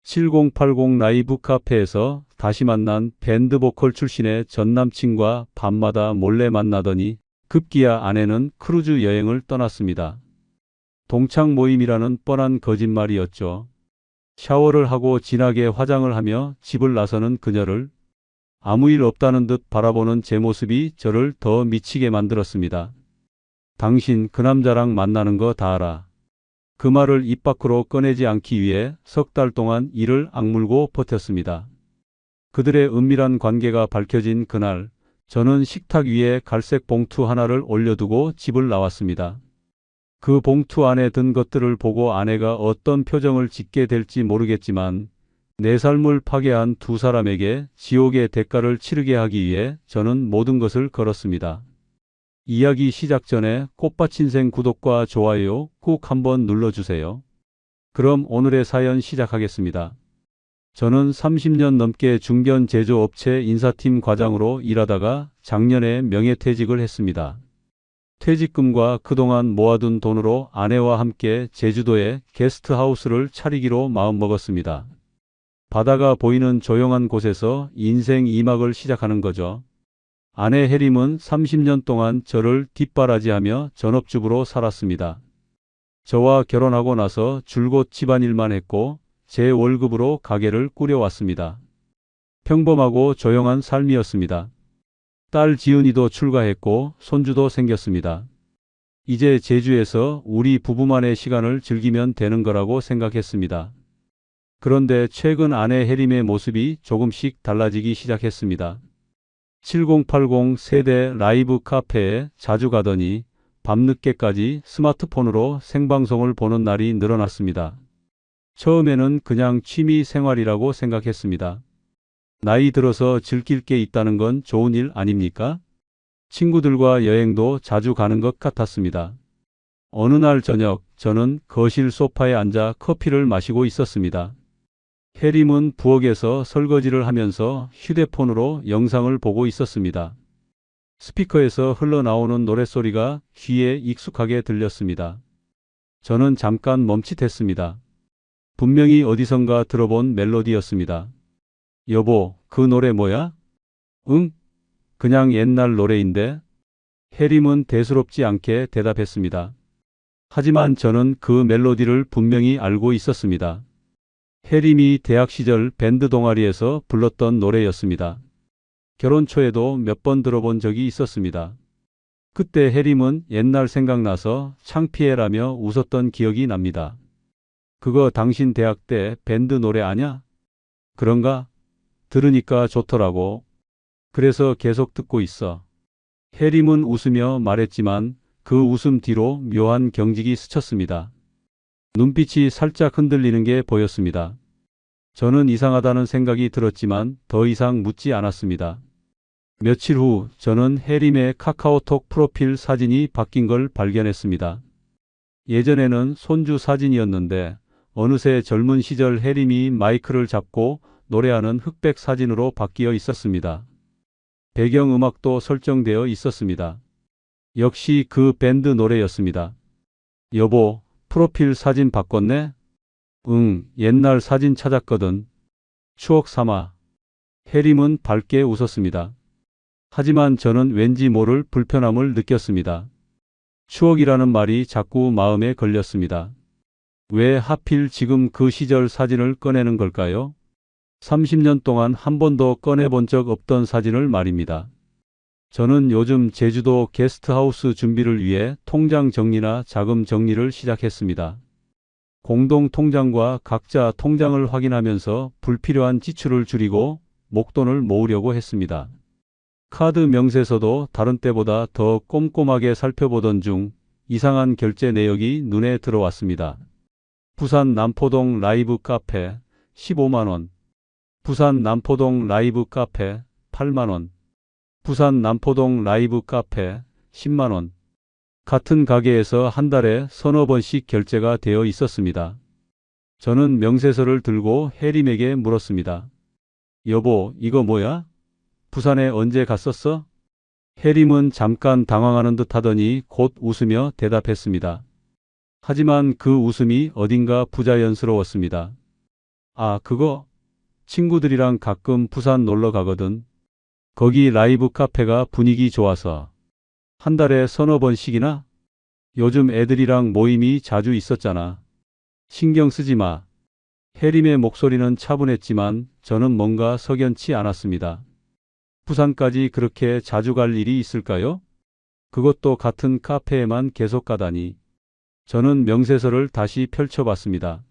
7080 라이브 카페에서 다시 만난 밴드 보컬 출신의 전남친과 밤마다 몰래 만나더니 급기야 아내는 크루즈 여행을 떠났습니다. 동창 모임이라는 뻔한 거짓말이었죠. 샤워를 하고 진하게 화장을 하며 집을 나서는 그녀를 아무 일 없다는 듯 바라보는 제 모습이 저를 더 미치게 만들었습니다. 당신 그 남자랑 만나는 거 다 알아. 그 말을 입 밖으로 꺼내지 않기 위해 석 달 동안 이를 악물고 버텼습니다. 그들의 은밀한 관계가 밝혀진 그날, 저는 식탁 위에 갈색 봉투 하나를 올려두고 집을 나왔습니다. 그 봉투 안에 든 것들을 보고 아내가 어떤 표정을 짓게 될지 모르겠지만 내 삶을 파괴한 두 사람에게 지옥의 대가를 치르게 하기 위해 저는 모든 것을 걸었습니다. 이야기 시작 전에 꽃밭인생 구독과 좋아요 꾹 한번 눌러주세요. 그럼 오늘의 사연 시작하겠습니다. 저는 30년 넘게 중견 제조업체 인사팀 과장으로 일하다가 작년에 명예퇴직을 했습니다. 퇴직금과 그동안 모아둔 돈으로 아내와 함께 제주도에 게스트하우스를 차리기로 마음먹었습니다. 바다가 보이는 조용한 곳에서 인생 2막을 시작하는 거죠. 아내 혜림은 30년 동안 저를 뒷바라지하며 전업주부로 살았습니다. 저와 결혼하고 나서 줄곧 집안일만 했고 제 월급으로 가게를 꾸려왔습니다. 평범하고 조용한 삶이었습니다. 딸 지은이도 출가했고 손주도 생겼습니다. 이제 제주에서 우리 부부만의 시간을 즐기면 되는 거라고 생각했습니다. 그런데 최근 아내 혜림의 모습이 조금씩 달라지기 시작했습니다. 7080 세대 라이브 카페에 자주 가더니 밤늦게까지 스마트폰으로 생방송을 보는 날이 늘어났습니다. 처음에는 그냥 취미 생활이라고 생각했습니다. 나이 들어서 즐길 게 있다는 건 좋은 일 아닙니까? 친구들과 여행도 자주 가는 것 같았습니다. 어느 날 저녁, 저는 거실 소파에 앉아 커피를 마시고 있었습니다. 혜림은 부엌에서 설거지를 하면서 휴대폰으로 영상을 보고 있었습니다. 스피커에서 흘러나오는 노랫소리가 귀에 익숙하게 들렸습니다. 저는 잠깐 멈칫했습니다. 분명히 어디선가 들어본 멜로디였습니다. 여보, 그 노래 뭐야? 응? 그냥 옛날 노래인데? 혜림은 대수롭지 않게 대답했습니다. 하지만 저는 그 멜로디를 분명히 알고 있었습니다. 혜림이 대학 시절 밴드 동아리에서 불렀던 노래였습니다. 결혼 초에도 몇 번 들어본 적이 있었습니다. 그때 혜림은 옛날 생각나서 창피해라며 웃었던 기억이 납니다. 그거 당신 대학 때 밴드 노래 아냐? 그런가? 들으니까 좋더라고. 그래서 계속 듣고 있어. 혜림은 웃으며 말했지만 그 웃음 뒤로 묘한 경직이 스쳤습니다. 눈빛이 살짝 흔들리는 게 보였습니다. 저는 이상하다는 생각이 들었지만 더 이상 묻지 않았습니다. 며칠 후 저는 혜림의 카카오톡 프로필 사진이 바뀐 걸 발견했습니다. 예전에는 손주 사진이었는데 어느새 젊은 시절 혜림이 마이크를 잡고 노래하는 흑백 사진으로 바뀌어 있었습니다. 배경음악도 설정되어 있었습니다. 역시 그 밴드 노래였습니다. 여보, 프로필 사진 바꿨네? 응, 옛날 사진 찾았거든. 추억 삼아. 혜림은 밝게 웃었습니다. 하지만 저는 왠지 모를 불편함을 느꼈습니다. 추억이라는 말이 자꾸 마음에 걸렸습니다. 왜 하필 지금 그 시절 사진을 꺼내는 걸까요? 30년 동안 한 번도 꺼내본 적 없던 사진을 말입니다. 저는 요즘 제주도 게스트하우스 준비를 위해 통장 정리나 자금 정리를 시작했습니다. 공동 통장과 각자 통장을 확인하면서 불필요한 지출을 줄이고 목돈을 모으려고 했습니다. 카드 명세서도 다른 때보다 더 꼼꼼하게 살펴보던 중 이상한 결제 내역이 눈에 들어왔습니다. 부산 남포동 라이브 카페 15만원, 부산 남포동 라이브 카페 8만원, 부산 남포동 라이브 카페 10만원. 같은 가게에서 한 달에 서너 번씩 결제가 되어 있었습니다. 저는 명세서를 들고 혜림에게 물었습니다. 여보, 이거 뭐야? 부산에 언제 갔었어? 혜림은 잠깐 당황하는 듯 하더니 곧 웃으며 대답했습니다. 하지만 그 웃음이 어딘가 부자연스러웠습니다. 아, 그거? 친구들이랑 가끔 부산 놀러 가거든. 거기 라이브 카페가 분위기 좋아서 한 달에 서너 번씩이나? 요즘 애들이랑 모임이 자주 있었잖아. 신경 쓰지 마. 혜림의 목소리는 차분했지만 저는 뭔가 석연치 않았습니다. 부산까지 그렇게 자주 갈 일이 있을까요? 그것도 같은 카페에만 계속 가다니. 저는 명세서를 다시 펼쳐봤습니다.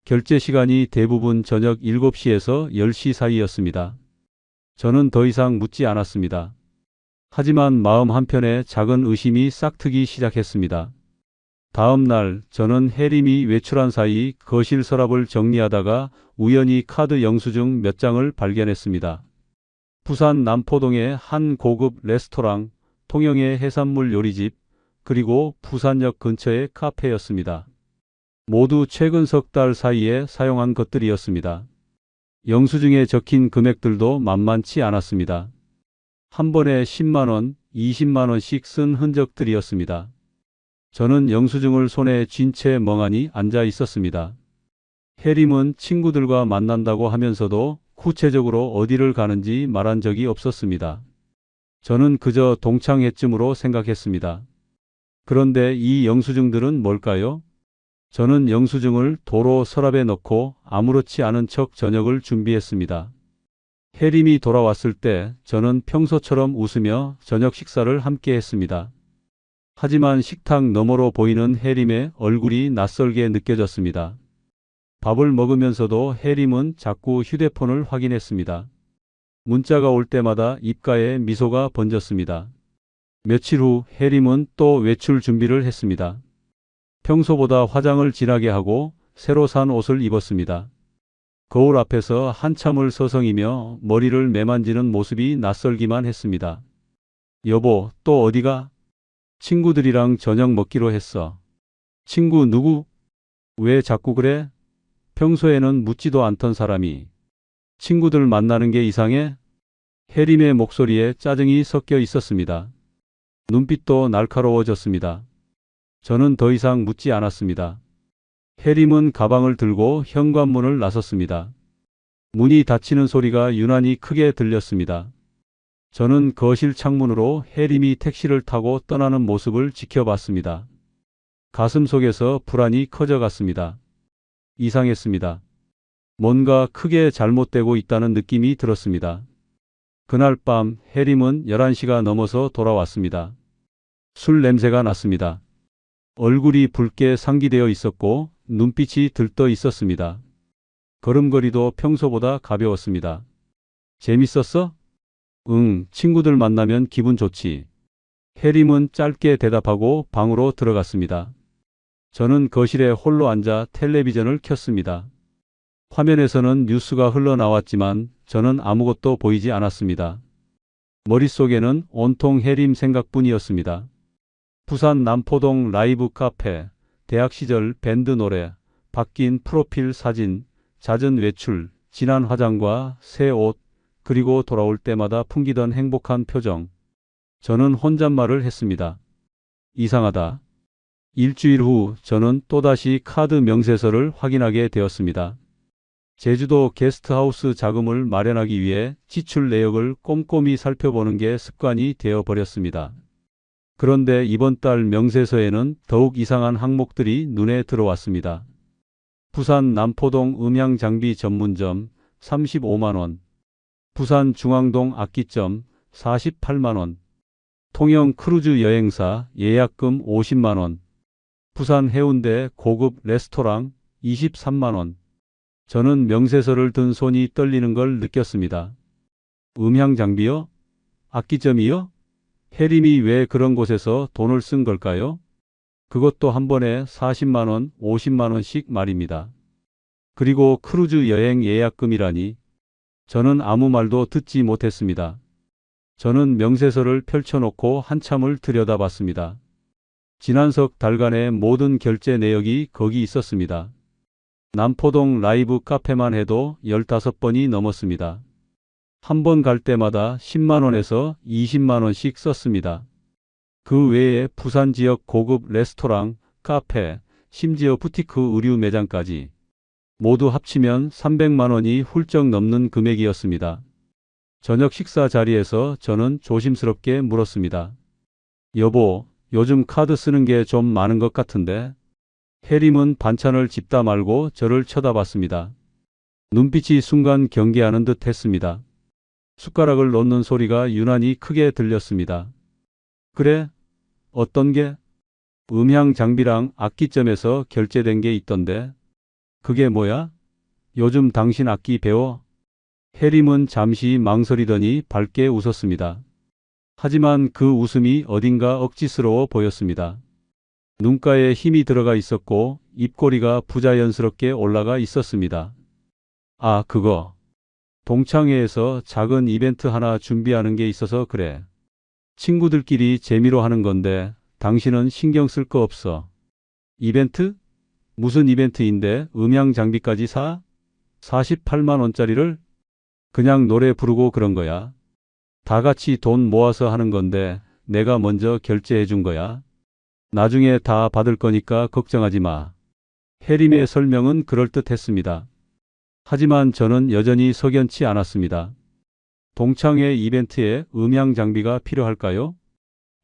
결제 시간이 대부분 저녁 7시에서 10시 사이였습니다. 저는 더 이상 묻지 않았습니다. 하지만 마음 한편에 작은 의심이 싹트기 시작했습니다. 다음 날 저는 혜림이 외출한 사이 거실 서랍을 정리하다가 우연히 카드 영수증 몇 장을 발견했습니다. 부산 남포동의 한 고급 레스토랑, 통영의 해산물 요리집, 그리고 부산역 근처의 카페였습니다. 모두 최근 석 달 사이에 사용한 것들이었습니다. 영수증에 적힌 금액들도 만만치 않았습니다. 한 번에 10만 원, 20만 원씩 쓴 흔적들이었습니다. 저는 영수증을 손에 쥔 채 멍하니 앉아 있었습니다. 혜림은 친구들과 만난다고 하면서도 구체적으로 어디를 가는지 말한 적이 없었습니다. 저는 그저 동창회쯤으로 생각했습니다. 그런데 이 영수증들은 뭘까요? 저는 영수증을 도로 서랍에 넣고 아무렇지 않은 척 저녁을 준비했습니다. 혜림이 돌아왔을 때 저는 평소처럼 웃으며 저녁 식사를 함께 했습니다. 하지만 식탁 너머로 보이는 혜림의 얼굴이 낯설게 느껴졌습니다. 밥을 먹으면서도 혜림은 자꾸 휴대폰을 확인했습니다. 문자가 올 때마다 입가에 미소가 번졌습니다. 며칠 후 혜림은 또 외출 준비를 했습니다. 평소보다 화장을 진하게 하고 새로 산 옷을 입었습니다. 거울 앞에서 한참을 서성이며 머리를 매만지는 모습이 낯설기만 했습니다. 여보, 또 어디가? 친구들이랑 저녁 먹기로 했어. 친구 누구? 왜 자꾸 그래? 평소에는 묻지도 않던 사람이 친구들 만나는 게 이상해? 혜림의 목소리에 짜증이 섞여 있었습니다. 눈빛도 날카로워졌습니다. 저는 더 이상 묻지 않았습니다. 혜림은 가방을 들고 현관문을 나섰습니다. 문이 닫히는 소리가 유난히 크게 들렸습니다. 저는 거실 창문으로 혜림이 택시를 타고 떠나는 모습을 지켜봤습니다. 가슴 속에서 불안이 커져갔습니다. 이상했습니다. 뭔가 크게 잘못되고 있다는 느낌이 들었습니다. 그날 밤 혜림은 11시가 넘어서 돌아왔습니다. 술 냄새가 났습니다. 얼굴이 붉게 상기되어 있었고 눈빛이 들떠 있었습니다. 걸음걸이도 평소보다 가벼웠습니다. 재밌었어? 응, 친구들 만나면 기분 좋지. 혜림은 짧게 대답하고 방으로 들어갔습니다. 저는 거실에 홀로 앉아 텔레비전을 켰습니다. 화면에서는 뉴스가 흘러나왔지만 저는 아무것도 보이지 않았습니다. 머릿속에는 온통 혜림 생각뿐이었습니다. 부산 남포동 라이브 카페, 대학 시절 밴드 노래, 바뀐 프로필 사진, 잦은 외출, 진한 화장과 새 옷, 그리고 돌아올 때마다 풍기던 행복한 표정. 저는 혼잣말을 했습니다. 이상하다. 일주일 후 저는 또다시 카드 명세서를 확인하게 되었습니다. 제주도 게스트하우스 자금을 마련하기 위해 지출 내역을 꼼꼼히 살펴보는 게 습관이 되어버렸습니다. 그런데 이번 달 명세서에는 더욱 이상한 항목들이 눈에 들어왔습니다. 부산 남포동 음향장비 전문점 35만 원, 부산 중앙동 악기점 48만 원, 통영 크루즈 여행사 예약금 50만 원, 부산 해운대 고급 레스토랑 23만 원. 저는 명세서를 든 손이 떨리는 걸 느꼈습니다. 음향장비요? 악기점이요? 혜림이 왜 그런 곳에서 돈을 쓴 걸까요? 그것도 한 번에 40만 원, 50만 원씩 말입니다. 그리고 크루즈 여행 예약금이라니. 저는 아무 말도 듣지 못했습니다. 저는 명세서를 펼쳐놓고 한참을 들여다봤습니다. 지난 석 달간의 모든 결제 내역이 거기 있었습니다. 남포동 라이브 카페만 해도 15번이 넘었습니다. 한 번 갈 때마다 10만 원에서 20만 원씩 썼습니다. 그 외에 부산 지역 고급 레스토랑, 카페, 심지어 부티크 의류 매장까지. 모두 합치면 300만 원이 훌쩍 넘는 금액이었습니다. 저녁 식사 자리에서 저는 조심스럽게 물었습니다. 여보, 요즘 카드 쓰는 게 좀 많은 것 같은데? 해림은 반찬을 집다 말고 저를 쳐다봤습니다. 눈빛이 순간 경계하는 듯 했습니다. 숟가락을 놓는 소리가 유난히 크게 들렸습니다. 그래? 어떤 게? 음향 장비랑 악기점에서 결제된 게 있던데. 그게 뭐야? 요즘 당신 악기 배워? 해림은 잠시 망설이더니 밝게 웃었습니다. 하지만 그 웃음이 어딘가 억지스러워 보였습니다. 눈가에 힘이 들어가 있었고 입꼬리가 부자연스럽게 올라가 있었습니다. 아, 그거. 동창회에서 작은 이벤트 하나 준비하는 게 있어서 그래. 친구들끼리 재미로 하는 건데 당신은 신경 쓸 거 없어. 이벤트? 무슨 이벤트인데 음향 장비까지 사? 48만 원짜리를? 그냥 노래 부르고 그런 거야. 다 같이 돈 모아서 하는 건데 내가 먼저 결제해 준 거야. 나중에 다 받을 거니까 걱정하지 마. 해림의 설명은 그럴듯했습니다. 하지만 저는 여전히 석연치 않았습니다. 동창회 이벤트에 음향 장비가 필요할까요?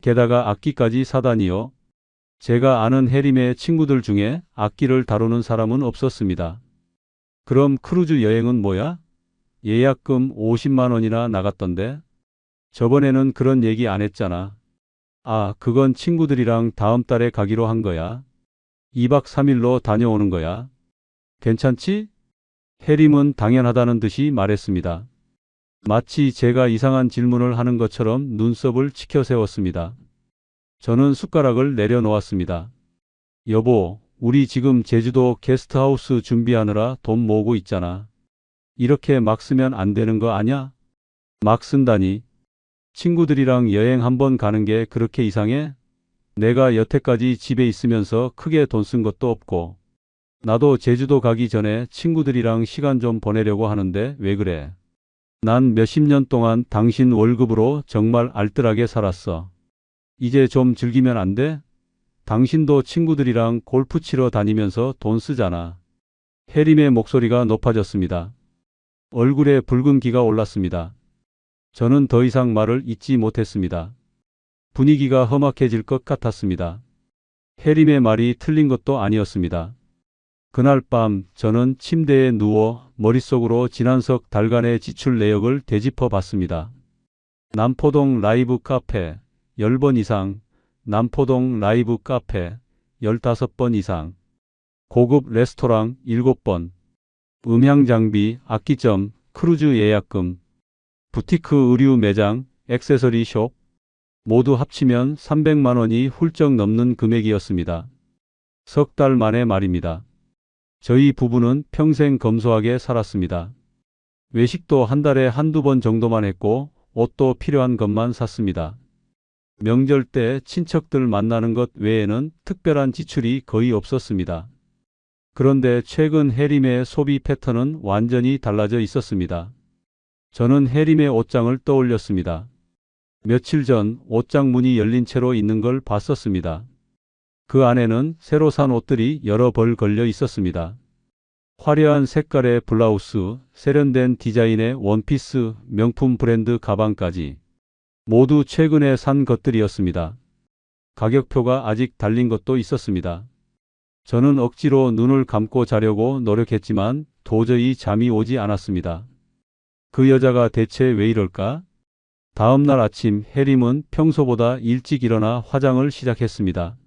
게다가 악기까지 사다니요. 제가 아는 해림의 친구들 중에 악기를 다루는 사람은 없었습니다. 그럼 크루즈 여행은 뭐야? 예약금 50만 원이나 나갔던데? 저번에는 그런 얘기 안 했잖아. 아, 그건 친구들이랑 다음 달에 가기로 한 거야. 2박 3일로 다녀오는 거야. 괜찮지? 해림은 당연하다는 듯이 말했습니다. 마치 제가 이상한 질문을 하는 것처럼 눈썹을 치켜세웠습니다. 저는 숟가락을 내려놓았습니다. 여보, 우리 지금 제주도 게스트하우스 준비하느라 돈 모으고 있잖아. 이렇게 막 쓰면 안 되는 거 아냐? 막 쓴다니. 친구들이랑 여행 한번 가는 게 그렇게 이상해? 내가 여태까지 집에 있으면서 크게 돈 쓴 것도 없고. 나도 제주도 가기 전에 친구들이랑 시간 좀 보내려고 하는데 왜 그래? 난 몇십 년 동안 당신 월급으로 정말 알뜰하게 살았어. 이제 좀 즐기면 안 돼? 당신도 친구들이랑 골프 치러 다니면서 돈 쓰잖아. 해림의 목소리가 높아졌습니다. 얼굴에 붉은 기가 올랐습니다. 저는 더 이상 말을 잇지 못했습니다. 분위기가 험악해질 것 같았습니다. 해림의 말이 틀린 것도 아니었습니다. 그날 밤 저는 침대에 누워 머릿속으로 지난 석 달간의 지출 내역을 되짚어 봤습니다. 남포동 라이브 카페 10번 이상, 남포동 라이브 카페 15번 이상, 고급 레스토랑 7번, 음향 장비, 악기점, 크루즈 예약금, 부티크 의류 매장, 액세서리 숍, 모두 합치면 300만 원이 훌쩍 넘는 금액이었습니다. 석 달 만의 말입니다. 저희 부부는 평생 검소하게 살았습니다. 외식도 한 달에 한두 번 정도만 했고 옷도 필요한 것만 샀습니다. 명절 때 친척들 만나는 것 외에는 특별한 지출이 거의 없었습니다. 그런데 최근 해림의 소비 패턴은 완전히 달라져 있었습니다. 저는 해림의 옷장을 떠올렸습니다. 며칠 전 옷장 문이 열린 채로 있는 걸 봤었습니다. 그 안에는 새로 산 옷들이 여러 벌 걸려 있었습니다. 화려한 색깔의 블라우스, 세련된 디자인의 원피스, 명품 브랜드 가방까지 모두 최근에 산 것들이었습니다. 가격표가 아직 달린 것도 있었습니다. 저는 억지로 눈을 감고 자려고 노력했지만 도저히 잠이 오지 않았습니다. 그 여자가 대체 왜 이럴까? 다음 날 아침 해림은 평소보다 일찍 일어나 화장을 시작했습니다.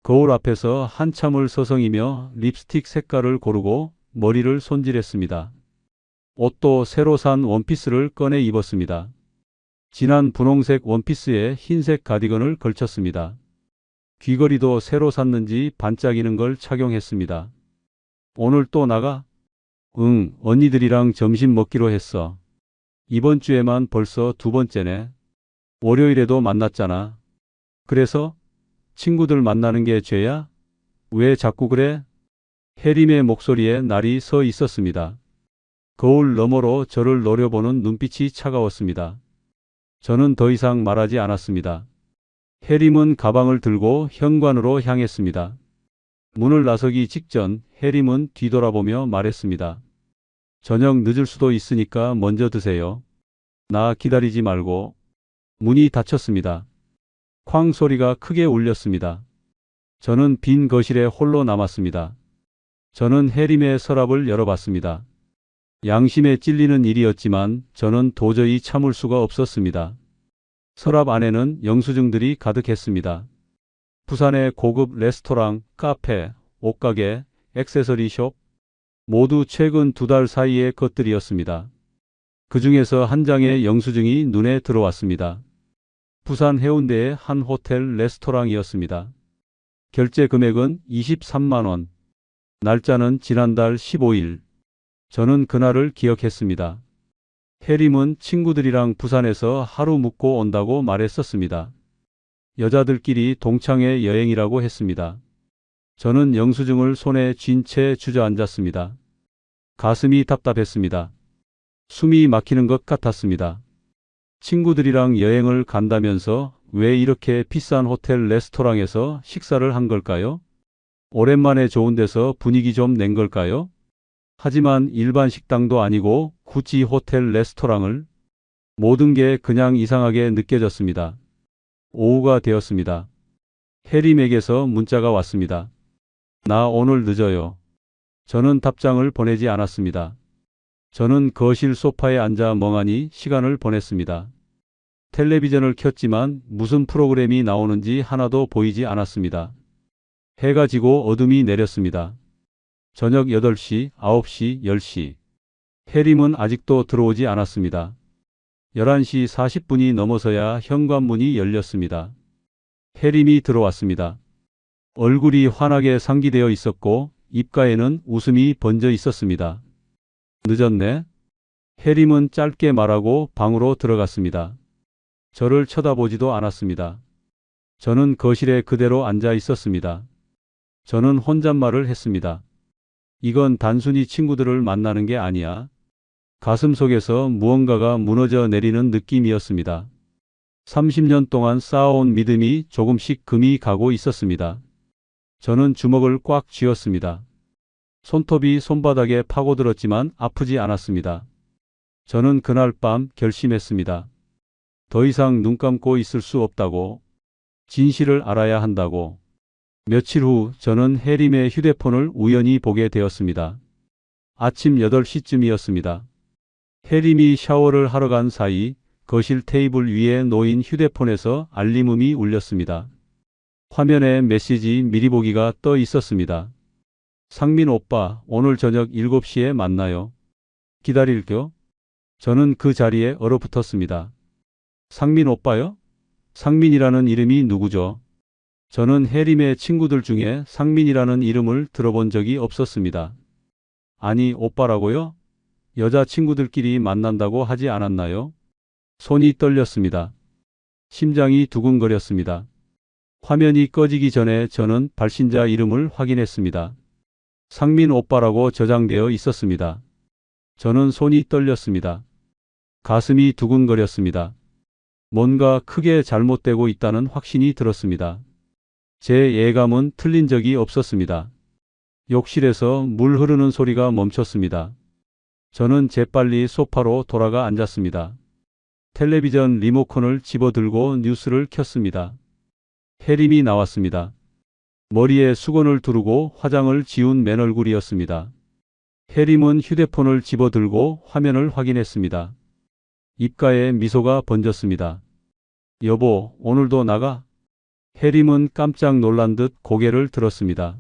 거울 앞에서 한참을 서성이며 립스틱 색깔을 고르고 머리를 손질했습니다. 옷도 새로 산 원피스를 꺼내 입었습니다. 진한 분홍색 원피스에 흰색 가디건을 걸쳤습니다. 귀걸이도 새로 샀는지 반짝이는 걸 착용했습니다. 오늘 또 나가? 응, 언니들이랑 점심 먹기로 했어. 이번 주에만 벌써 두 번째네. 월요일에도 만났잖아. 그래서? 친구들 만나는 게 죄야? 왜 자꾸 그래? 해림의 목소리에 날이 서 있었습니다. 거울 너머로 저를 노려보는 눈빛이 차가웠습니다. 저는 더 이상 말하지 않았습니다. 해림은 가방을 들고 현관으로 향했습니다. 문을 나서기 직전 해림은 뒤돌아보며 말했습니다. 저녁 늦을 수도 있으니까 먼저 드세요. 나 기다리지 말고. 문이 닫혔습니다. 쾅 소리가 크게 울렸습니다. 저는 빈 거실에 홀로 남았습니다. 저는 해림의 서랍을 열어봤습니다. 양심에 찔리는 일이었지만 저는 도저히 참을 수가 없었습니다. 서랍 안에는 영수증들이 가득했습니다. 부산의 고급 레스토랑, 카페, 옷가게, 액세서리숍, 모두 최근 2달 사이의 것들이었습니다. 그 중에서 한 장의 영수증이 눈에 들어왔습니다. 부산 해운대의 한 호텔 레스토랑이었습니다. 결제 금액은 23만 원. 날짜는 지난달 15일. 저는 그날을 기억했습니다. 해림은 친구들이랑 부산에서 하루 묵고 온다고 말했었습니다. 여자들끼리 동창회 여행이라고 했습니다. 저는 영수증을 손에 쥔 채 주저앉았습니다. 가슴이 답답했습니다. 숨이 막히는 것 같았습니다. 친구들이랑 여행을 간다면서 왜 이렇게 비싼 호텔 레스토랑에서 식사를 한 걸까요? 오랜만에 좋은 데서 분위기 좀 낸 걸까요? 하지만 일반 식당도 아니고 굳이 호텔 레스토랑을, 모든 게 그냥 이상하게 느껴졌습니다. 오후가 되었습니다. 해림에게서 문자가 왔습니다. 나 오늘 늦어요. 저는 답장을 보내지 않았습니다. 저는 거실 소파에 앉아 멍하니 시간을 보냈습니다. 텔레비전을 켰지만 무슨 프로그램이 나오는지 하나도 보이지 않았습니다. 해가 지고 어둠이 내렸습니다. 저녁 8시, 9시, 10시. 해림은 아직도 들어오지 않았습니다. 11시 40분이 넘어서야 현관문이 열렸습니다. 해림이 들어왔습니다. 얼굴이 환하게 상기되어 있었고 입가에는 웃음이 번져 있었습니다. 늦었네? 해림은 짧게 말하고 방으로 들어갔습니다. 저를 쳐다보지도 않았습니다. 저는 거실에 그대로 앉아 있었습니다. 저는 혼잣말을 했습니다. 이건 단순히 친구들을 만나는 게 아니야. 가슴속에서 무언가가 무너져 내리는 느낌이었습니다. 30년 동안 쌓아온 믿음이 조금씩 금이 가고 있었습니다. 저는 주먹을 꽉 쥐었습니다. 손톱이 손바닥에 파고들었지만 아프지 않았습니다. 저는 그날 밤 결심했습니다. 더 이상 눈 감고 있을 수 없다고. 진실을 알아야 한다고. 며칠 후 저는 해림의 휴대폰을 우연히 보게 되었습니다. 아침 8시쯤이었습니다. 해림이 샤워를 하러 간 사이 거실 테이블 위에 놓인 휴대폰에서 알림음이 울렸습니다. 화면에 메시지 미리 보기가 떠 있었습니다. 상민 오빠, 오늘 저녁 7시에 만나요. 기다릴게요. 저는 그 자리에 얼어붙었습니다. 상민 오빠요? 상민이라는 이름이 누구죠? 저는 해림의 친구들 중에 상민이라는 이름을 들어본 적이 없었습니다. 아니, 오빠라고요? 여자친구들끼리 만난다고 하지 않았나요? 손이 떨렸습니다. 심장이 두근거렸습니다. 화면이 꺼지기 전에 저는 발신자 이름을 확인했습니다. 상민 오빠라고 저장되어 있었습니다. 저는 손이 떨렸습니다. 가슴이 두근거렸습니다. 뭔가 크게 잘못되고 있다는 확신이 들었습니다. 제 예감은 틀린 적이 없었습니다. 욕실에서 물 흐르는 소리가 멈췄습니다. 저는 재빨리 소파로 돌아가 앉았습니다. 텔레비전 리모컨을 집어들고 뉴스를 켰습니다. 해림이 나왔습니다. 머리에 수건을 두르고 화장을 지운 맨얼굴이었습니다. 해림은 휴대폰을 집어들고 화면을 확인했습니다. 입가에 미소가 번졌습니다. 여보, 오늘도 나가? 해림은 깜짝 놀란 듯 고개를 들었습니다.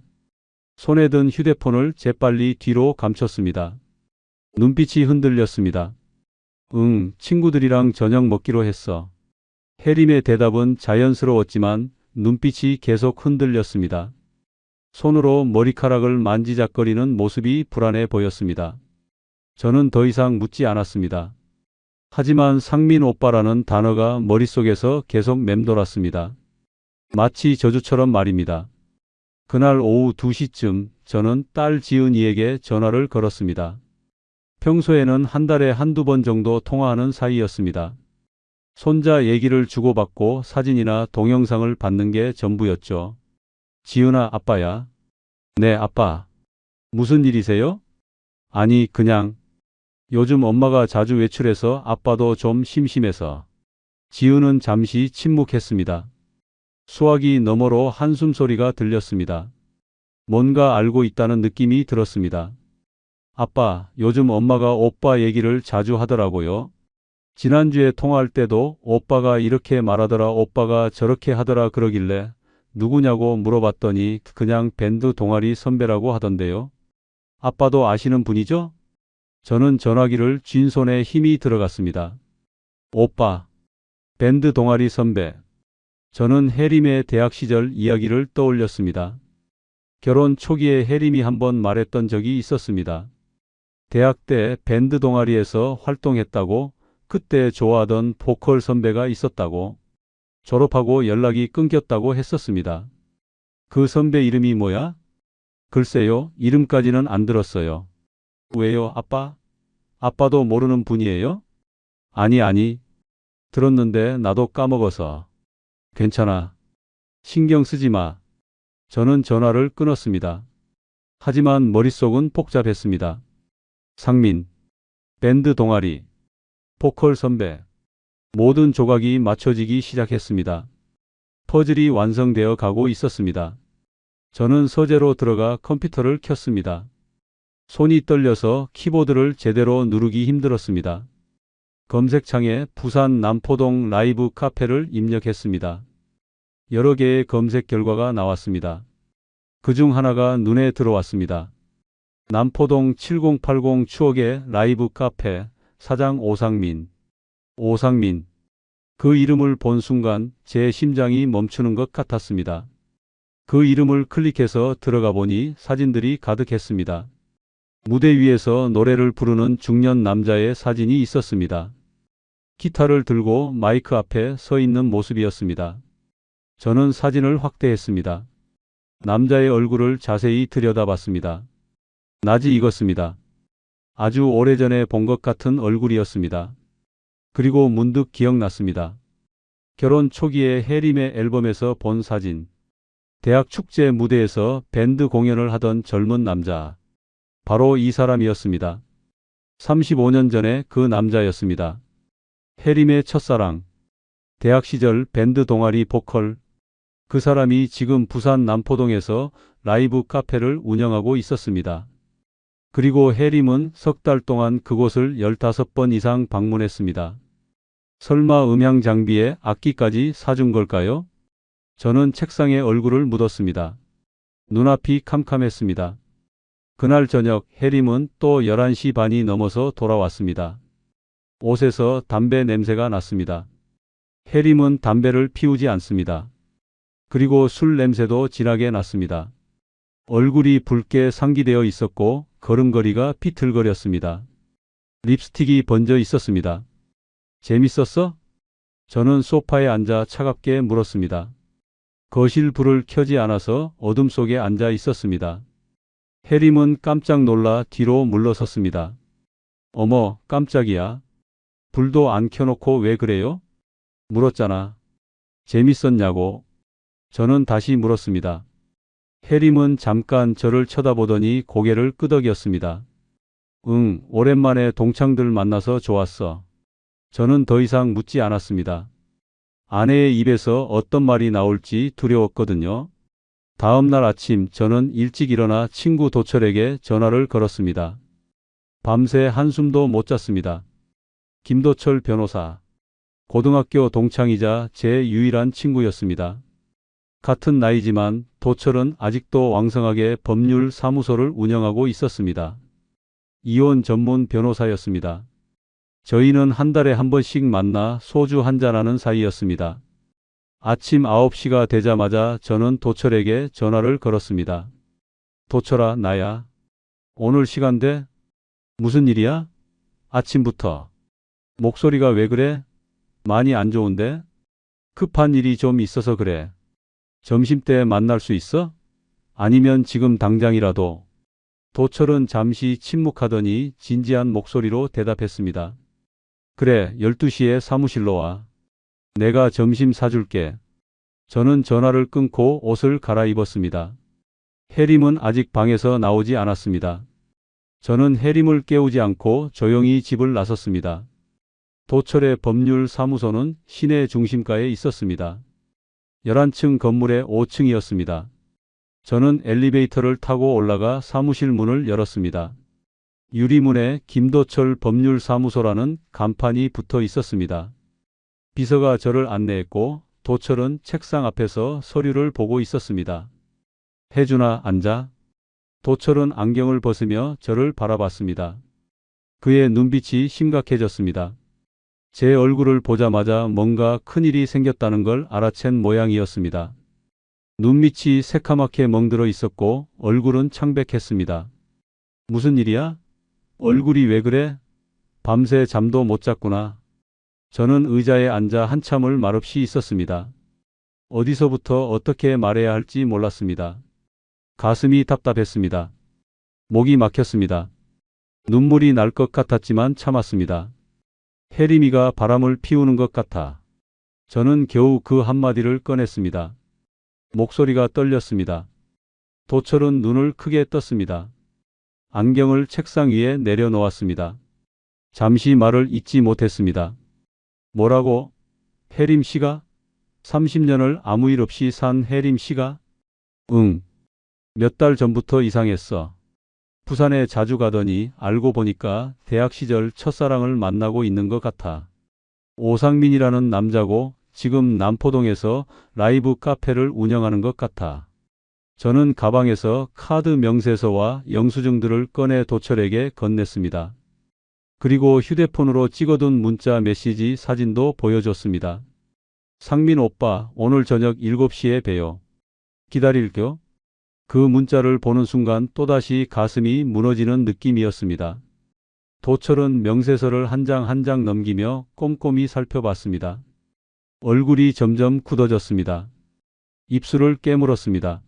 손에 든 휴대폰을 재빨리 뒤로 감췄습니다. 눈빛이 흔들렸습니다. 응, 친구들이랑 저녁 먹기로 했어. 해림의 대답은 자연스러웠지만 눈빛이 계속 흔들렸습니다. 손으로 머리카락을 만지작거리는 모습이 불안해 보였습니다. 저는 더 이상 묻지 않았습니다. 하지만 상민 오빠라는 단어가 머릿속에서 계속 맴돌았습니다. 마치 저주처럼 말입니다. 그날 오후 2시쯤 저는 딸 지은이에게 전화를 걸었습니다. 평소에는 한 달에 한두 번 정도 통화하는 사이였습니다. 손자 얘기를 주고받고 사진이나 동영상을 받는 게 전부였죠. 지은아, 아빠야. 네, 아빠. 무슨 일이세요? 아니, 그냥 요즘 엄마가 자주 외출해서 아빠도 좀 심심해서. 지우는 잠시 침묵했습니다. 수화기 너머로 한숨 소리가 들렸습니다. 뭔가 알고 있다는 느낌이 들었습니다. 아빠, 요즘 엄마가 오빠 얘기를 자주 하더라고요. 지난주에 통화할 때도 오빠가 이렇게 말하더라, 오빠가 저렇게 하더라 그러길래 누구냐고 물어봤더니 그냥 밴드 동아리 선배라고 하던데요. 아빠도 아시는 분이죠? 저는 전화기를 쥔 손에 힘이 들어갔습니다. 오빠, 밴드 동아리 선배. 저는 혜림의 대학 시절 이야기를 떠올렸습니다. 결혼 초기에 혜림이 한번 말했던 적이 있었습니다. 대학 때 밴드 동아리에서 활동했다고, 그때 좋아하던 보컬 선배가 있었다고, 졸업하고 연락이 끊겼다고 했었습니다. 그 선배 이름이 뭐야? 글쎄요, 이름까지는 안 들었어요. 왜요, 아빠? 아빠도 모르는 분이에요? 아니, 들었는데 나도 까먹어서. 괜찮아. 신경 쓰지 마. 저는 전화를 끊었습니다. 하지만 머릿속은 복잡했습니다. 상민, 밴드 동아리, 보컬 선배. 모든 조각이 맞춰지기 시작했습니다. 퍼즐이 완성되어 가고 있었습니다. 저는 서재로 들어가 컴퓨터를 켰습니다. 손이 떨려서 키보드를 제대로 누르기 힘들었습니다. 검색창에 부산 남포동 라이브 카페를 입력했습니다. 여러 개의 검색 결과가 나왔습니다. 그중 하나가 눈에 들어왔습니다. 남포동 7080 추억의 라이브 카페 사장 오상민. 오상민. 그 이름을 본 순간 제 심장이 멈추는 것 같았습니다. 그 이름을 클릭해서 들어가 보니 사진들이 가득했습니다. 무대 위에서 노래를 부르는 중년 남자의 사진이 있었습니다. 기타를 들고 마이크 앞에 서 있는 모습이었습니다. 저는 사진을 확대했습니다. 남자의 얼굴을 자세히 들여다봤습니다. 낯이 익었습니다. 아주 오래전에 본 것 같은 얼굴이었습니다. 그리고 문득 기억났습니다. 결혼 초기에 혜림의 앨범에서 본 사진. 대학 축제 무대에서 밴드 공연을 하던 젊은 남자. 바로 이 사람이었습니다. 35년 전에 그 남자였습니다. 혜림의 첫사랑. 대학 시절 밴드 동아리 보컬. 그 사람이 지금 부산 남포동에서 라이브 카페를 운영하고 있었습니다. 그리고 혜림은 석 달 동안 그곳을 15번 이상 방문했습니다. 설마 음향 장비에 악기까지 사준 걸까요? 저는 책상에 얼굴을 묻었습니다. 눈앞이 캄캄했습니다. 그날 저녁 혜림은 또 11시 반이 넘어서 돌아왔습니다. 옷에서 담배 냄새가 났습니다. 혜림은 담배를 피우지 않습니다. 그리고 술 냄새도 진하게 났습니다. 얼굴이 붉게 상기되어 있었고 걸음걸이가 비틀거렸습니다. 립스틱이 번져 있었습니다. 재밌었어? 저는 소파에 앉아 차갑게 물었습니다. 거실 불을 켜지 않아서 어둠 속에 앉아 있었습니다. 혜림은 깜짝 놀라 뒤로 물러섰습니다. 어머, 깜짝이야. 불도 안 켜놓고 왜 그래요? 물었잖아. 재밌었냐고. 저는 다시 물었습니다. 혜림은 잠깐 저를 쳐다보더니 고개를 끄덕였습니다. 응, 오랜만에 동창들 만나서 좋았어. 저는 더 이상 묻지 않았습니다. 아내의 입에서 어떤 말이 나올지 두려웠거든요. 다음 날 아침 저는 일찍 일어나 친구 도철에게 전화를 걸었습니다. 밤새 한숨도 못 잤습니다. 김도철 변호사. 고등학교 동창이자 제 유일한 친구였습니다. 같은 나이지만 도철은 아직도 왕성하게 법률 사무소를 운영하고 있었습니다. 이혼 전문 변호사였습니다. 저희는 한 달에 한 번씩 만나 소주 한잔하는 사이였습니다. 아침 9시가 되자마자 저는 도철에게 전화를 걸었습니다. 도철아, 나야. 오늘 시간 돼? 무슨 일이야? 아침부터. 목소리가 왜 그래? 많이 안 좋은데? 급한 일이 좀 있어서 그래. 점심때 만날 수 있어? 아니면 지금 당장이라도. 도철은 잠시 침묵하더니 진지한 목소리로 대답했습니다. 그래, 12시에 사무실로 와. 내가 점심 사줄게. 저는 전화를 끊고 옷을 갈아입었습니다. 해림은 아직 방에서 나오지 않았습니다. 저는 해림을 깨우지 않고 조용히 집을 나섰습니다. 도철의 법률사무소는 시내 중심가에 있었습니다. 11층 건물의 5층이었습니다. 저는 엘리베이터를 타고 올라가 사무실 문을 열었습니다. 유리문에 김도철 법률사무소라는 간판이 붙어 있었습니다. 비서가 저를 안내했고 도철은 책상 앞에서 서류를 보고 있었습니다. 혜준아, 앉아. 도철은 안경을 벗으며 저를 바라봤습니다. 그의 눈빛이 심각해졌습니다. 제 얼굴을 보자마자 뭔가 큰일이 생겼다는 걸 알아챈 모양이었습니다. 눈밑이 새카맣게 멍들어 있었고 얼굴은 창백했습니다. 무슨 일이야? 얼굴이 왜 그래? 밤새 잠도 못 잤구나. 저는 의자에 앉아 한참을 말없이 있었습니다. 어디서부터 어떻게 말해야 할지 몰랐습니다. 가슴이 답답했습니다. 목이 막혔습니다. 눈물이 날 것 같았지만 참았습니다. 혜림이가 바람을 피우는 것 같아. 저는 겨우 그 한마디를 꺼냈습니다. 목소리가 떨렸습니다. 도철은 눈을 크게 떴습니다. 안경을 책상 위에 내려놓았습니다. 잠시 말을 잇지 못했습니다. 뭐라고? 혜림 씨가? 30년을 아무 일 없이 산 혜림 씨가? 응. 몇 달 전부터 이상했어. 부산에 자주 가더니 알고 보니까 대학 시절 첫사랑을 만나고 있는 것 같아. 오상민이라는 남자고 지금 남포동에서 라이브 카페를 운영하는 것 같아. 저는 가방에서 카드 명세서와 영수증들을 꺼내 도철에게 건넸습니다. 그리고 휴대폰으로 찍어둔 문자 메시지 사진도 보여줬습니다. 상민 오빠, 오늘 저녁 7시에 봬요. 기다릴게요. 그 문자를 보는 순간 또다시 가슴이 무너지는 느낌이었습니다. 도철은 명세서를 한 장 한 장 넘기며 꼼꼼히 살펴봤습니다. 얼굴이 점점 굳어졌습니다. 입술을 깨물었습니다.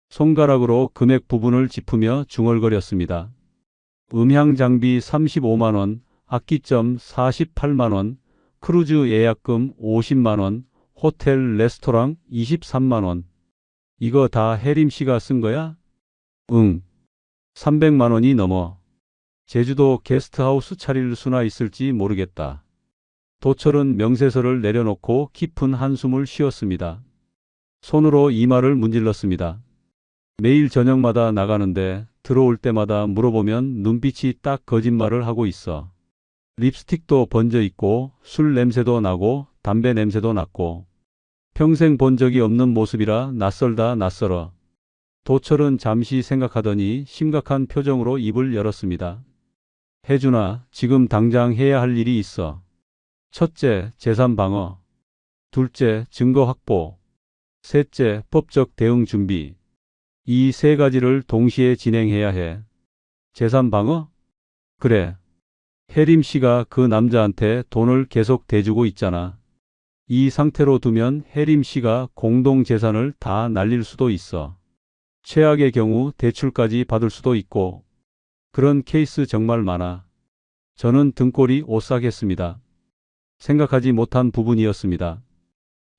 손가락으로 금액 부분을 짚으며 중얼거렸습니다. 음향 장비 35만 원, 악기점 48만 원, 크루즈 예약금 50만 원, 호텔 레스토랑 23만 원. 이거 다 혜림 씨가 쓴 거야? 응. 300만 원이 넘어. 제주도 게스트하우스 차릴 수나 있을지 모르겠다. 도철은 명세서를 내려놓고 깊은 한숨을 쉬었습니다. 손으로 이마를 문질렀습니다. 매일 저녁마다 나가는데 들어올 때마다 물어보면 눈빛이 딱 거짓말을 하고 있어. 립스틱도 번져 있고 술 냄새도 나고 담배 냄새도 났고 평생 본 적이 없는 모습이라 낯설다 낯설어. 도철은 잠시 생각하더니 심각한 표정으로 입을 열었습니다. 혜준아, 지금 당장 해야 할 일이 있어. 첫째, 재산 방어. 둘째, 증거 확보. 셋째, 법적 대응 준비. 이 세 가지를 동시에 진행해야 해. 재산 방어? 그래. 혜림 씨가 그 남자한테 돈을 계속 대주고 있잖아. 이 상태로 두면 혜림 씨가 공동 재산을 다 날릴 수도 있어. 최악의 경우 대출까지 받을 수도 있고. 그런 케이스 정말 많아. 저는 등골이 오싹했습니다. 생각하지 못한 부분이었습니다.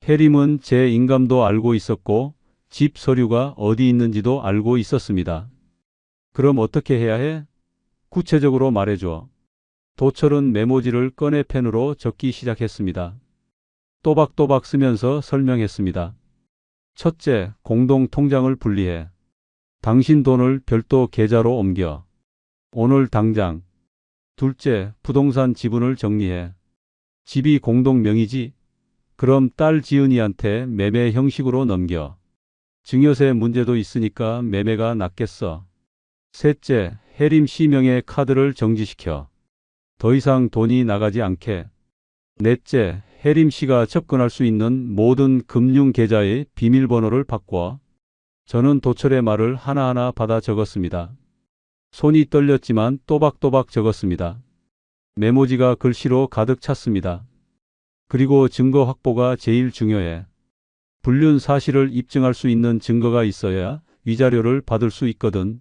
혜림은 제 인감도 알고 있었고 집 서류가 어디 있는지도 알고 있었습니다. 그럼 어떻게 해야 해? 구체적으로 말해줘. 도철은 메모지를 꺼내 펜으로 적기 시작했습니다. 또박또박 쓰면서 설명했습니다. 첫째, 공동 통장을 분리해. 당신 돈을 별도 계좌로 옮겨. 오늘 당장. 둘째, 부동산 지분을 정리해. 집이 공동 명의지? 그럼 딸 지은이한테 매매 형식으로 넘겨. 증여세 문제도 있으니까 매매가 낫겠어. 셋째, 혜림 씨 명의 카드를 정지시켜. 더 이상 돈이 나가지 않게. 넷째, 혜림 씨가 접근할 수 있는 모든 금융 계좌의 비밀번호를 바꿔. 저는 도철의 말을 하나하나 받아 적었습니다. 손이 떨렸지만 또박또박 적었습니다. 메모지가 글씨로 가득 찼습니다. 그리고 증거 확보가 제일 중요해. 불륜 사실을 입증할 수 있는 증거가 있어야 위자료를 받을 수 있거든.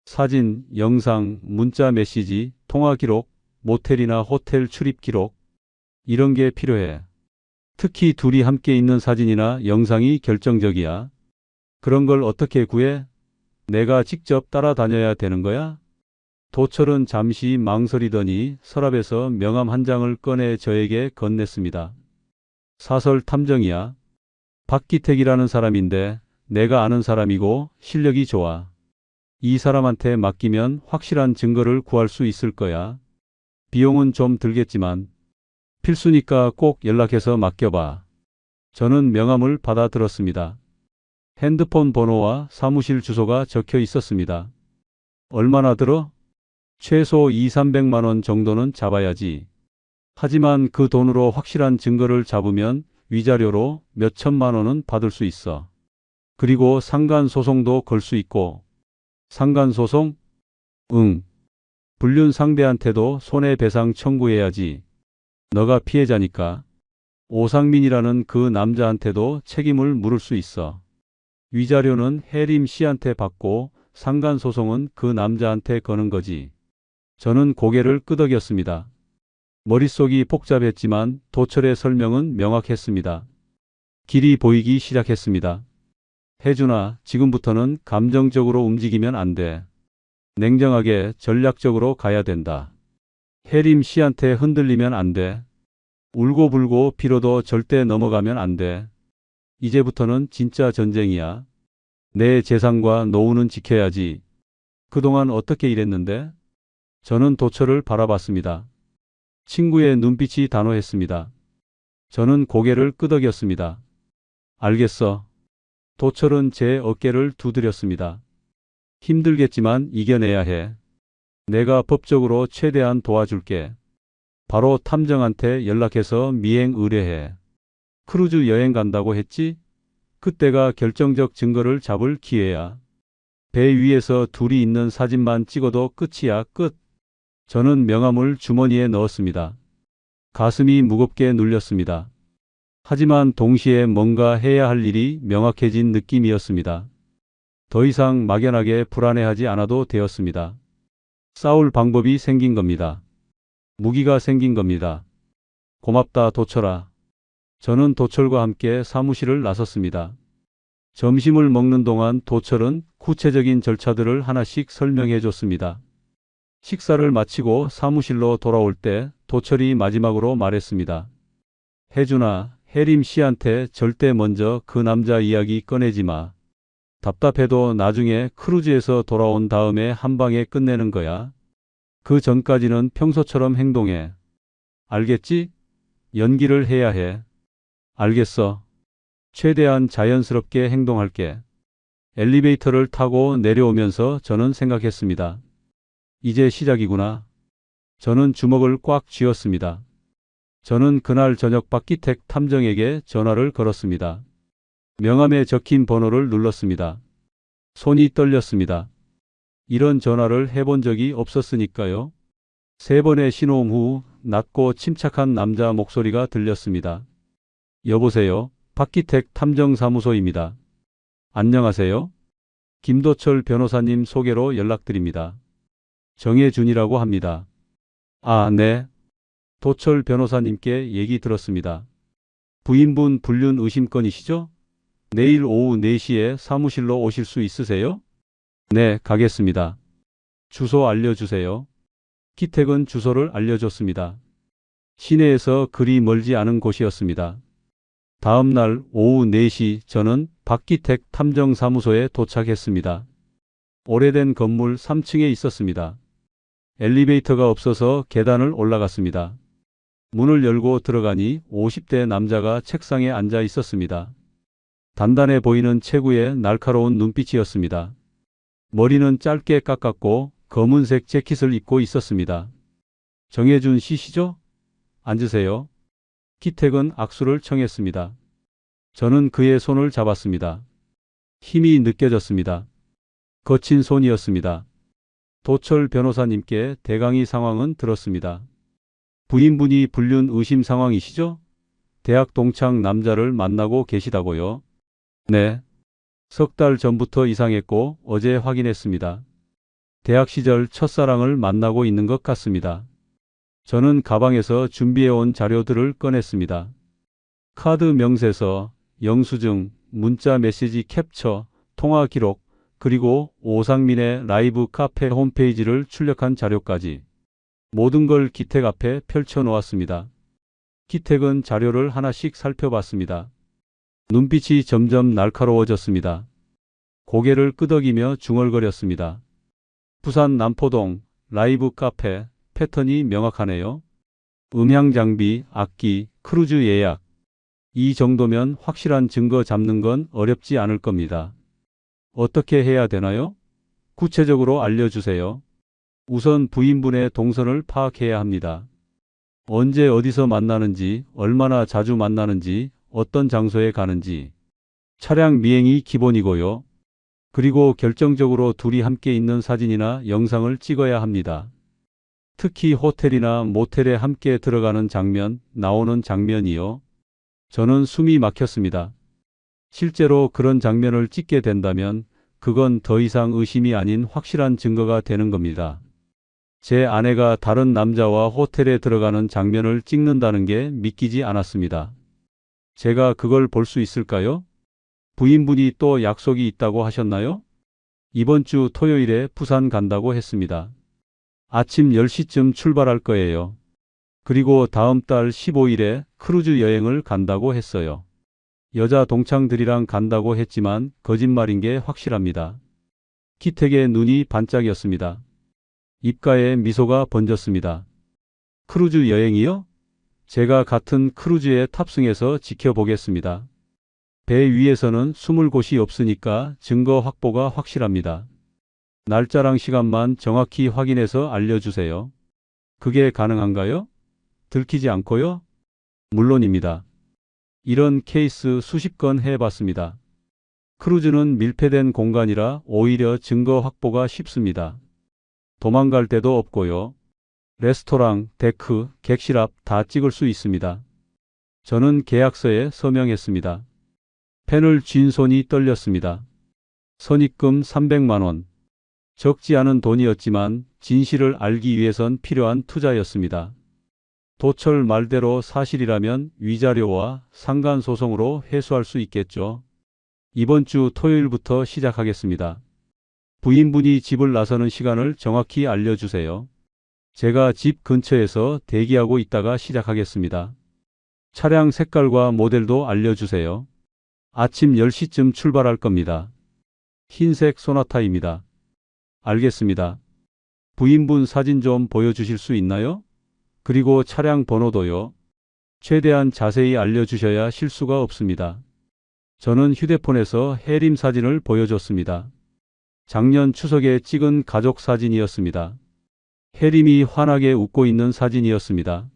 사진, 영상, 문자 메시지, 통화 기록, 모텔이나 호텔 출입 기록. 이런 게 필요해. 특히 둘이 함께 있는 사진이나 영상이 결정적이야. 그런 걸 어떻게 구해? 내가 직접 따라다녀야 되는 거야? 도철은 잠시 망설이더니 서랍에서 명함 한 장을 꺼내 저에게 건넸습니다. 사설 탐정이야. 박기택이라는 사람인데 내가 아는 사람이고 실력이 좋아. 이 사람한테 맡기면 확실한 증거를 구할 수 있을 거야. 비용은 좀 들겠지만 필수니까 꼭 연락해서 맡겨봐. 저는 명함을 받아들었습니다. 핸드폰 번호와 사무실 주소가 적혀 있었습니다. 얼마나 들어? 최소 2~300만 원 정도는 잡아야지. 하지만 그 돈으로 확실한 증거를 잡으면 위자료로 몇 천만 원은 받을 수 있어. 그리고 상간소송도 걸 수 있고. 상간소송? 응. 불륜 상대한테도 손해배상 청구해야지. 너가 피해자니까. 오상민이라는 그 남자한테도 책임을 물을 수 있어. 위자료는 혜림 씨한테 받고 상간소송은 그 남자한테 거는 거지. 저는 고개를 끄덕였습니다. 머릿속이 복잡했지만 도철의 설명은 명확했습니다. 길이 보이기 시작했습니다. 혜준아, 지금부터는 감정적으로 움직이면 안 돼. 냉정하게 전략적으로 가야 된다. 혜림 씨한테 흔들리면 안 돼. 울고불고 빌어도 절대 넘어가면 안 돼. 이제부터는 진짜 전쟁이야. 내 재산과 노후는 지켜야지. 그동안 어떻게 일했는데? 저는 도철을 바라봤습니다. 친구의 눈빛이 단호했습니다. 저는 고개를 끄덕였습니다. 알겠어. 도철은 제 어깨를 두드렸습니다. 힘들겠지만 이겨내야 해. 내가 법적으로 최대한 도와줄게. 바로 탐정한테 연락해서 미행 의뢰해. 크루즈 여행 간다고 했지? 그때가 결정적 증거를 잡을 기회야. 배 위에서 둘이 있는 사진만 찍어도 끝이야, 끝. 저는 명함을 주머니에 넣었습니다. 가슴이 무겁게 눌렸습니다. 하지만 동시에 뭔가 해야 할 일이 명확해진 느낌이었습니다. 더 이상 막연하게 불안해하지 않아도 되었습니다. 싸울 방법이 생긴 겁니다. 무기가 생긴 겁니다. 고맙다, 도철아. 저는 도철과 함께 사무실을 나섰습니다. 점심을 먹는 동안 도철은 구체적인 절차들을 하나씩 설명해 줬습니다. 식사를 마치고 사무실로 돌아올 때 도철이 마지막으로 말했습니다. 혜준아, 혜림 씨한테 절대 먼저 그 남자 이야기 꺼내지 마. 답답해도 나중에 크루즈에서 돌아온 다음에 한 방에 끝내는 거야. 그 전까지는 평소처럼 행동해. 알겠지? 연기를 해야 해. 알겠어. 최대한 자연스럽게 행동할게. 엘리베이터를 타고 내려오면서 저는 생각했습니다. 이제 시작이구나. 저는 주먹을 꽉 쥐었습니다. 저는 그날 저녁 박기택 탐정에게 전화를 걸었습니다. 명함에 적힌 번호를 눌렀습니다. 손이 떨렸습니다. 이런 전화를 해본 적이 없었으니까요. 3번의 신호음 후 낮고 침착한 남자 목소리가 들렸습니다. 여보세요. 박기택 탐정사무소입니다. 안녕하세요. 김도철 변호사님 소개로 연락드립니다. 정혜준이라고 합니다. 아, 네. 도철 변호사님께 얘기 들었습니다. 부인분 불륜 의심건이시죠? 내일 오후 4시에 사무실로 오실 수 있으세요? 네, 가겠습니다. 주소 알려주세요. 기택은 주소를 알려줬습니다. 시내에서 그리 멀지 않은 곳이었습니다. 다음 날 오후 4시 저는 박기택 탐정사무소에 도착했습니다. 오래된 건물 3층에 있었습니다. 엘리베이터가 없어서 계단을 올라갔습니다. 문을 열고 들어가니 50대 남자가 책상에 앉아 있었습니다. 단단해 보이는 체구에 날카로운 눈빛이었습니다. 머리는 짧게 깎았고 검은색 재킷을 입고 있었습니다. 정혜준 씨시죠? 앉으세요. 기택은 악수를 청했습니다. 저는 그의 손을 잡았습니다. 힘이 느껴졌습니다. 거친 손이었습니다. 도철 변호사님께 대강의 상황은 들었습니다. 부인분이 불륜 의심 상황이시죠? 대학 동창 남자를 만나고 계시다고요? 네. 석 달 전부터 이상했고 어제 확인했습니다. 대학 시절 첫사랑을 만나고 있는 것 같습니다. 저는 가방에서 준비해온 자료들을 꺼냈습니다. 카드 명세서, 영수증, 문자 메시지 캡처, 통화 기록, 그리고 오상민의 라이브 카페 홈페이지를 출력한 자료까지 모든 걸 기택 앞에 펼쳐 놓았습니다. 기택은 자료를 하나씩 살펴봤습니다. 눈빛이 점점 날카로워졌습니다. 고개를 끄덕이며 중얼거렸습니다. 부산 남포동 라이브 카페 패턴이 명확하네요. 음향 장비, 악기, 크루즈 예약. 이 정도면 확실한 증거 잡는 건 어렵지 않을 겁니다. 어떻게 해야 되나요? 구체적으로 알려주세요. 우선 부인분의 동선을 파악해야 합니다. 언제 어디서 만나는지, 얼마나 자주 만나는지, 어떤 장소에 가는지. 차량 미행이 기본이고요. 그리고 결정적으로 둘이 함께 있는 사진이나 영상을 찍어야 합니다. 특히 호텔이나 모텔에 함께 들어가는 장면, 나오는 장면이요. 저는 숨이 막혔습니다. 실제로 그런 장면을 찍게 된다면 그건 더 이상 의심이 아닌 확실한 증거가 되는 겁니다. 제 아내가 다른 남자와 호텔에 들어가는 장면을 찍는다는 게 믿기지 않았습니다. 제가 그걸 볼 수 있을까요? 부인분이 또 약속이 있다고 하셨나요? 이번 주 토요일에 부산 간다고 했습니다. 아침 10시쯤 출발할 거예요. 그리고 다음 달 15일에 크루즈 여행을 간다고 했어요. 여자 동창들이랑 간다고 했지만 거짓말인 게 확실합니다. 기택의 눈이 반짝였습니다. 입가에 미소가 번졌습니다. 크루즈 여행이요? 제가 같은 크루즈에 탑승해서 지켜보겠습니다. 배 위에서는 숨을 곳이 없으니까 증거 확보가 확실합니다. 날짜랑 시간만 정확히 확인해서 알려주세요. 그게 가능한가요? 들키지 않고요? 물론입니다. 이런 케이스 수십 건 해봤습니다. 크루즈는 밀폐된 공간이라 오히려 증거 확보가 쉽습니다. 도망갈 데도 없고요. 레스토랑, 데크, 객실 앞 다 찍을 수 있습니다. 저는 계약서에 서명했습니다. 펜을 쥔 손이 떨렸습니다. 선입금 300만 원. 적지 않은 돈이었지만 진실을 알기 위해선 필요한 투자였습니다. 도철 말대로 사실이라면 위자료와 상간소송으로 회수할 수 있겠죠. 이번 주 토요일부터 시작하겠습니다. 부인분이 집을 나서는 시간을 정확히 알려주세요. 제가 집 근처에서 대기하고 있다가 시작하겠습니다. 차량 색깔과 모델도 알려주세요. 아침 10시쯤 출발할 겁니다. 흰색 소나타입니다. 알겠습니다. 부인분 사진 좀 보여주실 수 있나요? 그리고 차량 번호도요. 최대한 자세히 알려주셔야 실수가 없습니다. 저는 휴대폰에서 해림 사진을 보여줬습니다. 작년 추석에 찍은 가족 사진이었습니다. 해림이 환하게 웃고 있는 사진이었습니다.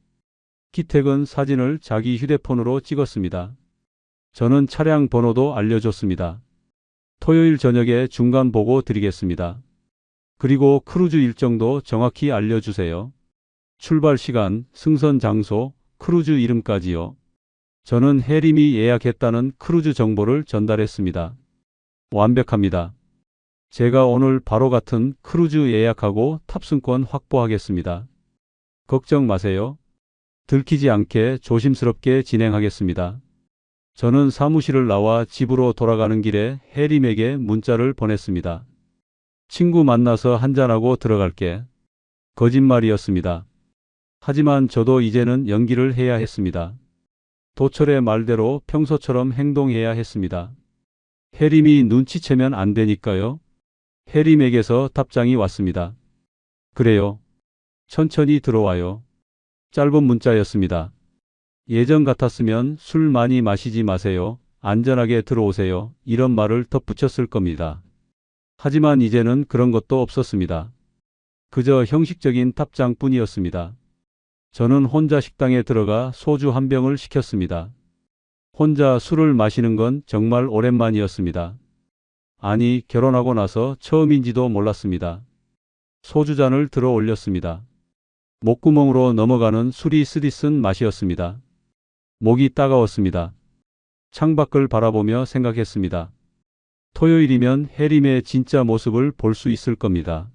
기택은 사진을 자기 휴대폰으로 찍었습니다. 저는 차량 번호도 알려줬습니다. 토요일 저녁에 중간 보고 드리겠습니다. 그리고 크루즈 일정도 정확히 알려주세요. 출발 시간, 승선 장소, 크루즈 이름까지요. 저는 해림이 예약했다는 크루즈 정보를 전달했습니다. 완벽합니다. 제가 오늘 바로 같은 크루즈 예약하고 탑승권 확보하겠습니다. 걱정 마세요. 들키지 않게 조심스럽게 진행하겠습니다. 저는 사무실을 나와 집으로 돌아가는 길에 해림에게 문자를 보냈습니다. 친구 만나서 한잔하고 들어갈게. 거짓말이었습니다. 하지만 저도 이제는 연기를 해야 했습니다. 도철의 말대로 평소처럼 행동해야 했습니다. 해림이 눈치채면 안 되니까요. 해림에게서 답장이 왔습니다. 그래요. 천천히 들어와요. 짧은 문자였습니다. 예전 같았으면 술 많이 마시지 마세요. 안전하게 들어오세요. 이런 말을 덧붙였을 겁니다. 하지만 이제는 그런 것도 없었습니다. 그저 형식적인 답장뿐이었습니다. 저는 혼자 식당에 들어가 소주 한 병을 시켰습니다. 혼자 술을 마시는 건 정말 오랜만이었습니다. 아니, 결혼하고 나서 처음인지도 몰랐습니다. 소주잔을 들어 올렸습니다. 목구멍으로 넘어가는 술이 쓰디쓴 맛이었습니다. 목이 따가웠습니다. 창밖을 바라보며 생각했습니다. 토요일이면 해림의 진짜 모습을 볼 수 있을 겁니다.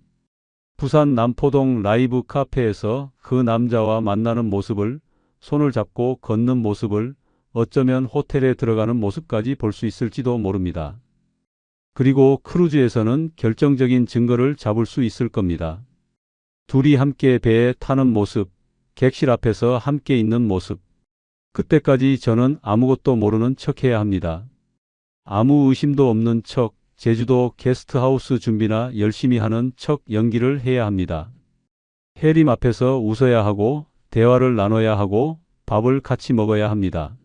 부산 남포동 라이브 카페에서 그 남자와 만나는 모습을, 손을 잡고 걷는 모습을, 어쩌면 호텔에 들어가는 모습까지 볼 수 있을지도 모릅니다. 그리고 크루즈에서는 결정적인 증거를 잡을 수 있을 겁니다. 둘이 함께 배에 타는 모습, 객실 앞에서 함께 있는 모습. 그때까지 저는 아무것도 모르는 척해야 합니다. 아무 의심도 없는 척, 제주도 게스트하우스 준비나 열심히 하는 척 연기를 해야 합니다. 해림 앞에서 웃어야 하고, 대화를 나눠야 하고, 밥을 같이 먹어야 합니다.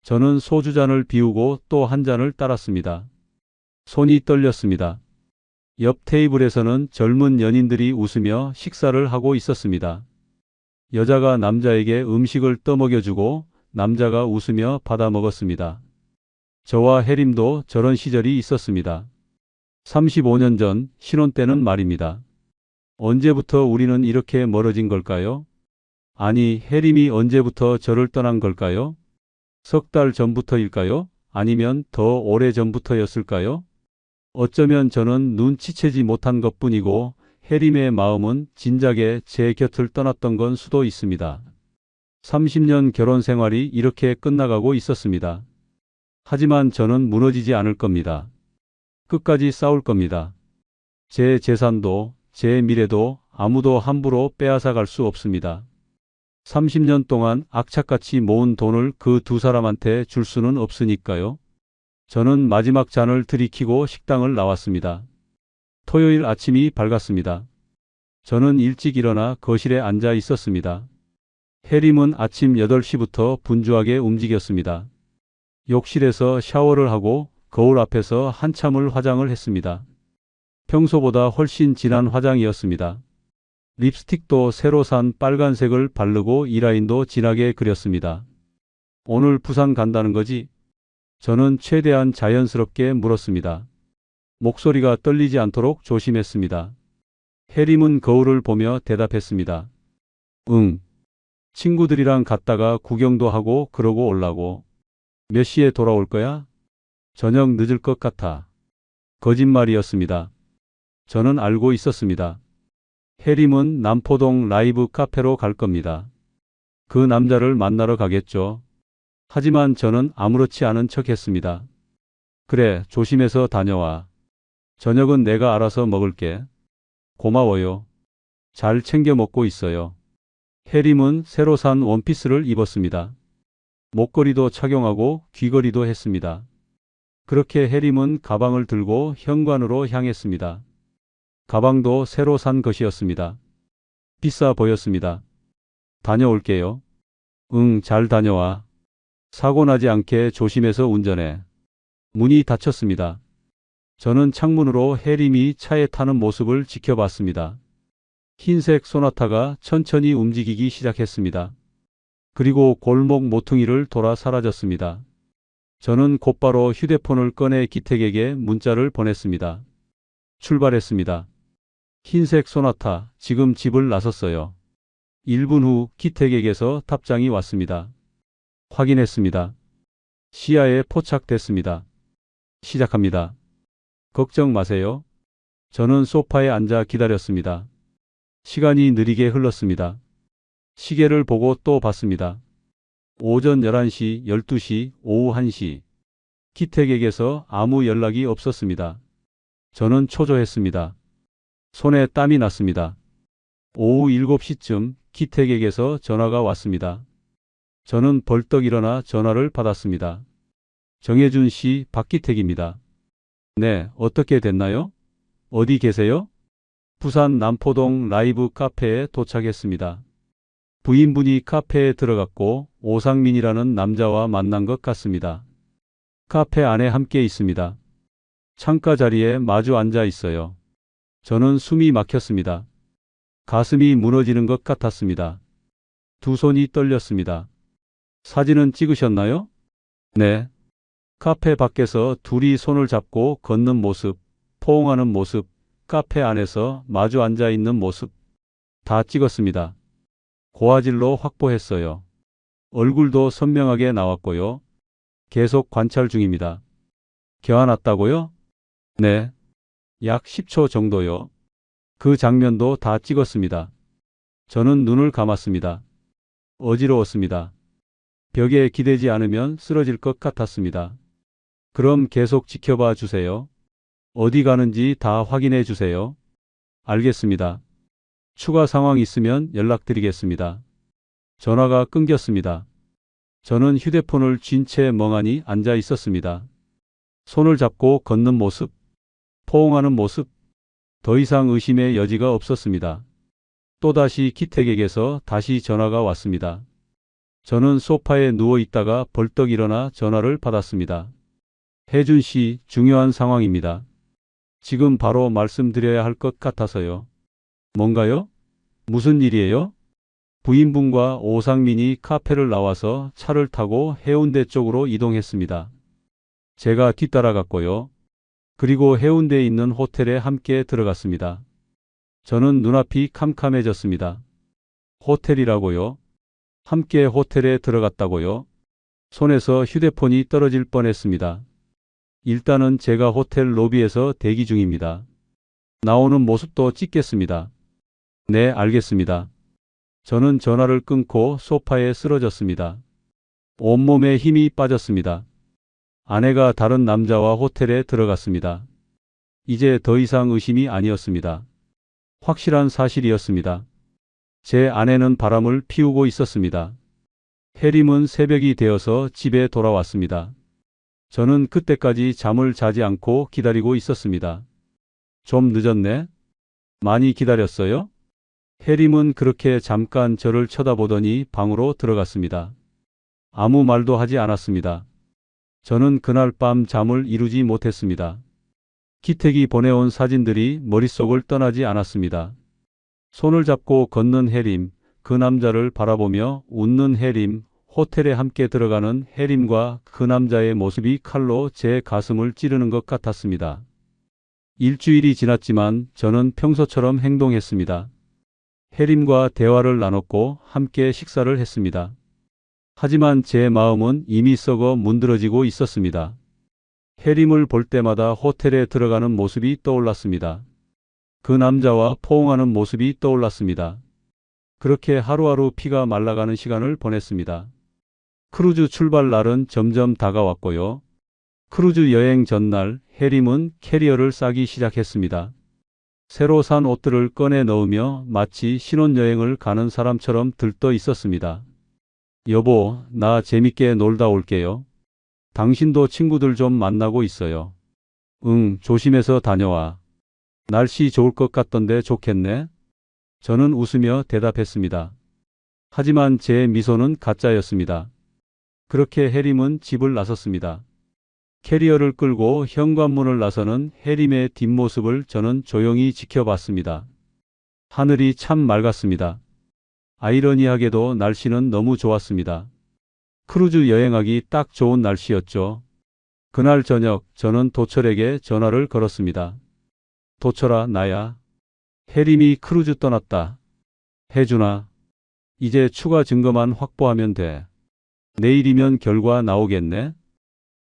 저는 소주잔을 비우고 또 한 잔을 따랐습니다. 손이 떨렸습니다. 옆 테이블에서는 젊은 연인들이 웃으며 식사를 하고 있었습니다. 여자가 남자에게 음식을 떠먹여주고 남자가 웃으며 받아 먹었습니다. 저와 해림도 저런 시절이 있었습니다. 35년 전 신혼 때는 말입니다. 언제부터 우리는 이렇게 멀어진 걸까요? 아니, 해림이 언제부터 저를 떠난 걸까요? 석 달 전부터일까요? 아니면 더 오래 전부터였을까요? 어쩌면 저는 눈치채지 못한 것뿐이고 해림의 마음은 진작에 제 곁을 떠났던 건 수도 있습니다. 30년 결혼 생활이 이렇게 끝나가고 있었습니다. 하지만 저는 무너지지 않을 겁니다. 끝까지 싸울 겁니다. 제 재산도 제 미래도 아무도 함부로 빼앗아 갈 수 없습니다. 30년 동안 악착같이 모은 돈을 그 두 사람한테 줄 수는 없으니까요. 저는 마지막 잔을 들이키고 식당을 나왔습니다. 토요일 아침이 밝았습니다. 저는 일찍 일어나 거실에 앉아 있었습니다. 해림은 아침 8시부터 분주하게 움직였습니다. 욕실에서 샤워를 하고 거울 앞에서 한참을 화장을 했습니다. 평소보다 훨씬 진한 화장이었습니다. 립스틱도 새로 산 빨간색을 바르고 이라인도 진하게 그렸습니다. 오늘 부산 간다는 거지? 저는 최대한 자연스럽게 물었습니다. 목소리가 떨리지 않도록 조심했습니다. 해림은 거울을 보며 대답했습니다. 응. 친구들이랑 갔다가 구경도 하고 그러고 올라고. 몇 시에 돌아올 거야? 저녁 늦을 것 같아. 거짓말이었습니다. 저는 알고 있었습니다. 해림은 남포동 라이브 카페로 갈 겁니다. 그 남자를 만나러 가겠죠. 하지만 저는 아무렇지 않은 척 했습니다. 그래, 조심해서 다녀와. 저녁은 내가 알아서 먹을게. 고마워요. 잘 챙겨 먹고 있어요. 해림은 새로 산 원피스를 입었습니다. 목걸이도 착용하고 귀걸이도 했습니다. 그렇게 해림은 가방을 들고 현관으로 향했습니다. 가방도 새로 산 것이었습니다. 비싸 보였습니다. 다녀올게요. 응, 잘 다녀와. 사고 나지 않게 조심해서 운전해. 문이 닫혔습니다. 저는 창문으로 해림이 차에 타는 모습을 지켜봤습니다. 흰색 소나타가 천천히 움직이기 시작했습니다. 그리고 골목 모퉁이를 돌아 사라졌습니다. 저는 곧바로 휴대폰을 꺼내 기택에게 문자를 보냈습니다. 출발했습니다. 흰색 소나타, 지금 집을 나섰어요. 1분 후 기택에게서 답장이 왔습니다. 확인했습니다. 시야에 포착됐습니다. 시작합니다. 걱정 마세요. 저는 소파에 앉아 기다렸습니다. 시간이 느리게 흘렀습니다. 시계를 보고 또 봤습니다. 오전 11시, 12시, 오후 1시. 기택에게서 아무 연락이 없었습니다. 저는 초조했습니다. 손에 땀이 났습니다. 오후 7시쯤 기택에게서 전화가 왔습니다. 저는 벌떡 일어나 전화를 받았습니다. 정혜준 씨, 박기택입니다. 네, 어떻게 됐나요? 어디 계세요? 부산 남포동 라이브 카페에 도착했습니다. 부인분이 카페에 들어갔고 오상민이라는 남자와 만난 것 같습니다. 카페 안에 함께 있습니다. 창가 자리에 마주 앉아 있어요. 저는 숨이 막혔습니다. 가슴이 무너지는 것 같았습니다. 두 손이 떨렸습니다. 사진은 찍으셨나요? 네. 카페 밖에서 둘이 손을 잡고 걷는 모습, 포옹하는 모습, 카페 안에서 마주 앉아 있는 모습 다 찍었습니다. 고화질로 확보했어요. 얼굴도 선명하게 나왔고요. 계속 관찰 중입니다. 겨안았다고요? 네. 약 10초 정도요. 그 장면도 다 찍었습니다. 저는 눈을 감았습니다. 어지러웠습니다. 벽에 기대지 않으면 쓰러질 것 같았습니다. 그럼 계속 지켜봐 주세요. 어디 가는지 다 확인해 주세요. 알겠습니다. 추가 상황 있으면 연락드리겠습니다. 전화가 끊겼습니다. 저는 휴대폰을 쥔 채 멍하니 앉아 있었습니다. 손을 잡고 걷는 모습, 포옹하는 모습, 더 이상 의심의 여지가 없었습니다. 또다시 기택에게서 다시 전화가 왔습니다. 저는 소파에 누워 있다가 벌떡 일어나 전화를 받았습니다. 혜준 씨, 중요한 상황입니다. 지금 바로 말씀드려야 할 것 같아서요. 뭔가요? 무슨 일이에요? 부인분과 오상민이 카페를 나와서 차를 타고 해운대 쪽으로 이동했습니다. 제가 뒤따라갔고요. 그리고 해운대에 있는 호텔에 함께 들어갔습니다. 저는 눈앞이 캄캄해졌습니다. 호텔이라고요? 함께 호텔에 들어갔다고요? 손에서 휴대폰이 떨어질 뻔했습니다. 일단은 제가 호텔 로비에서 대기 중입니다. 나오는 모습도 찍겠습니다. 네, 알겠습니다. 저는 전화를 끊고 소파에 쓰러졌습니다. 온몸에 힘이 빠졌습니다. 아내가 다른 남자와 호텔에 들어갔습니다. 이제 더 이상 의심이 아니었습니다. 확실한 사실이었습니다. 제 아내는 바람을 피우고 있었습니다. 해림은 새벽이 되어서 집에 돌아왔습니다. 저는 그때까지 잠을 자지 않고 기다리고 있었습니다. 좀 늦었네? 많이 기다렸어요? 해림은 그렇게 잠깐 저를 쳐다보더니 방으로 들어갔습니다. 아무 말도 하지 않았습니다. 저는 그날 밤 잠을 이루지 못했습니다. 기택이 보내온 사진들이 머릿속을 떠나지 않았습니다. 손을 잡고 걷는 해림, 그 남자를 바라보며 웃는 해림, 호텔에 함께 들어가는 해림과 그 남자의 모습이 칼로 제 가슴을 찌르는 것 같았습니다. 일주일이 지났지만 저는 평소처럼 행동했습니다. 해림과 대화를 나눴고 함께 식사를 했습니다. 하지만 제 마음은 이미 썩어 문드러지고 있었습니다. 해림을 볼 때마다 호텔에 들어가는 모습이 떠올랐습니다. 그 남자와 포옹하는 모습이 떠올랐습니다. 그렇게 하루하루 피가 말라가는 시간을 보냈습니다. 크루즈 출발 날은 점점 다가왔고요. 크루즈 여행 전날 해림은 캐리어를 싸기 시작했습니다. 새로 산 옷들을 꺼내 넣으며 마치 신혼여행을 가는 사람처럼 들떠 있었습니다. 여보, 나 재밌게 놀다 올게요. 당신도 친구들 좀 만나고 있어요. 응, 조심해서 다녀와. 날씨 좋을 것 같던데 좋겠네? 저는 웃으며 대답했습니다. 하지만 제 미소는 가짜였습니다. 그렇게 해림은 집을 나섰습니다. 캐리어를 끌고 현관문을 나서는 해림의 뒷모습을 저는 조용히 지켜봤습니다. 하늘이 참 맑았습니다. 아이러니하게도 날씨는 너무 좋았습니다. 크루즈 여행하기 딱 좋은 날씨였죠. 그날 저녁 저는 도철에게 전화를 걸었습니다. 도철아, 나야. 해림이 크루즈 떠났다. 혜준아, 이제 추가 증거만 확보하면 돼. 내일이면 결과 나오겠네?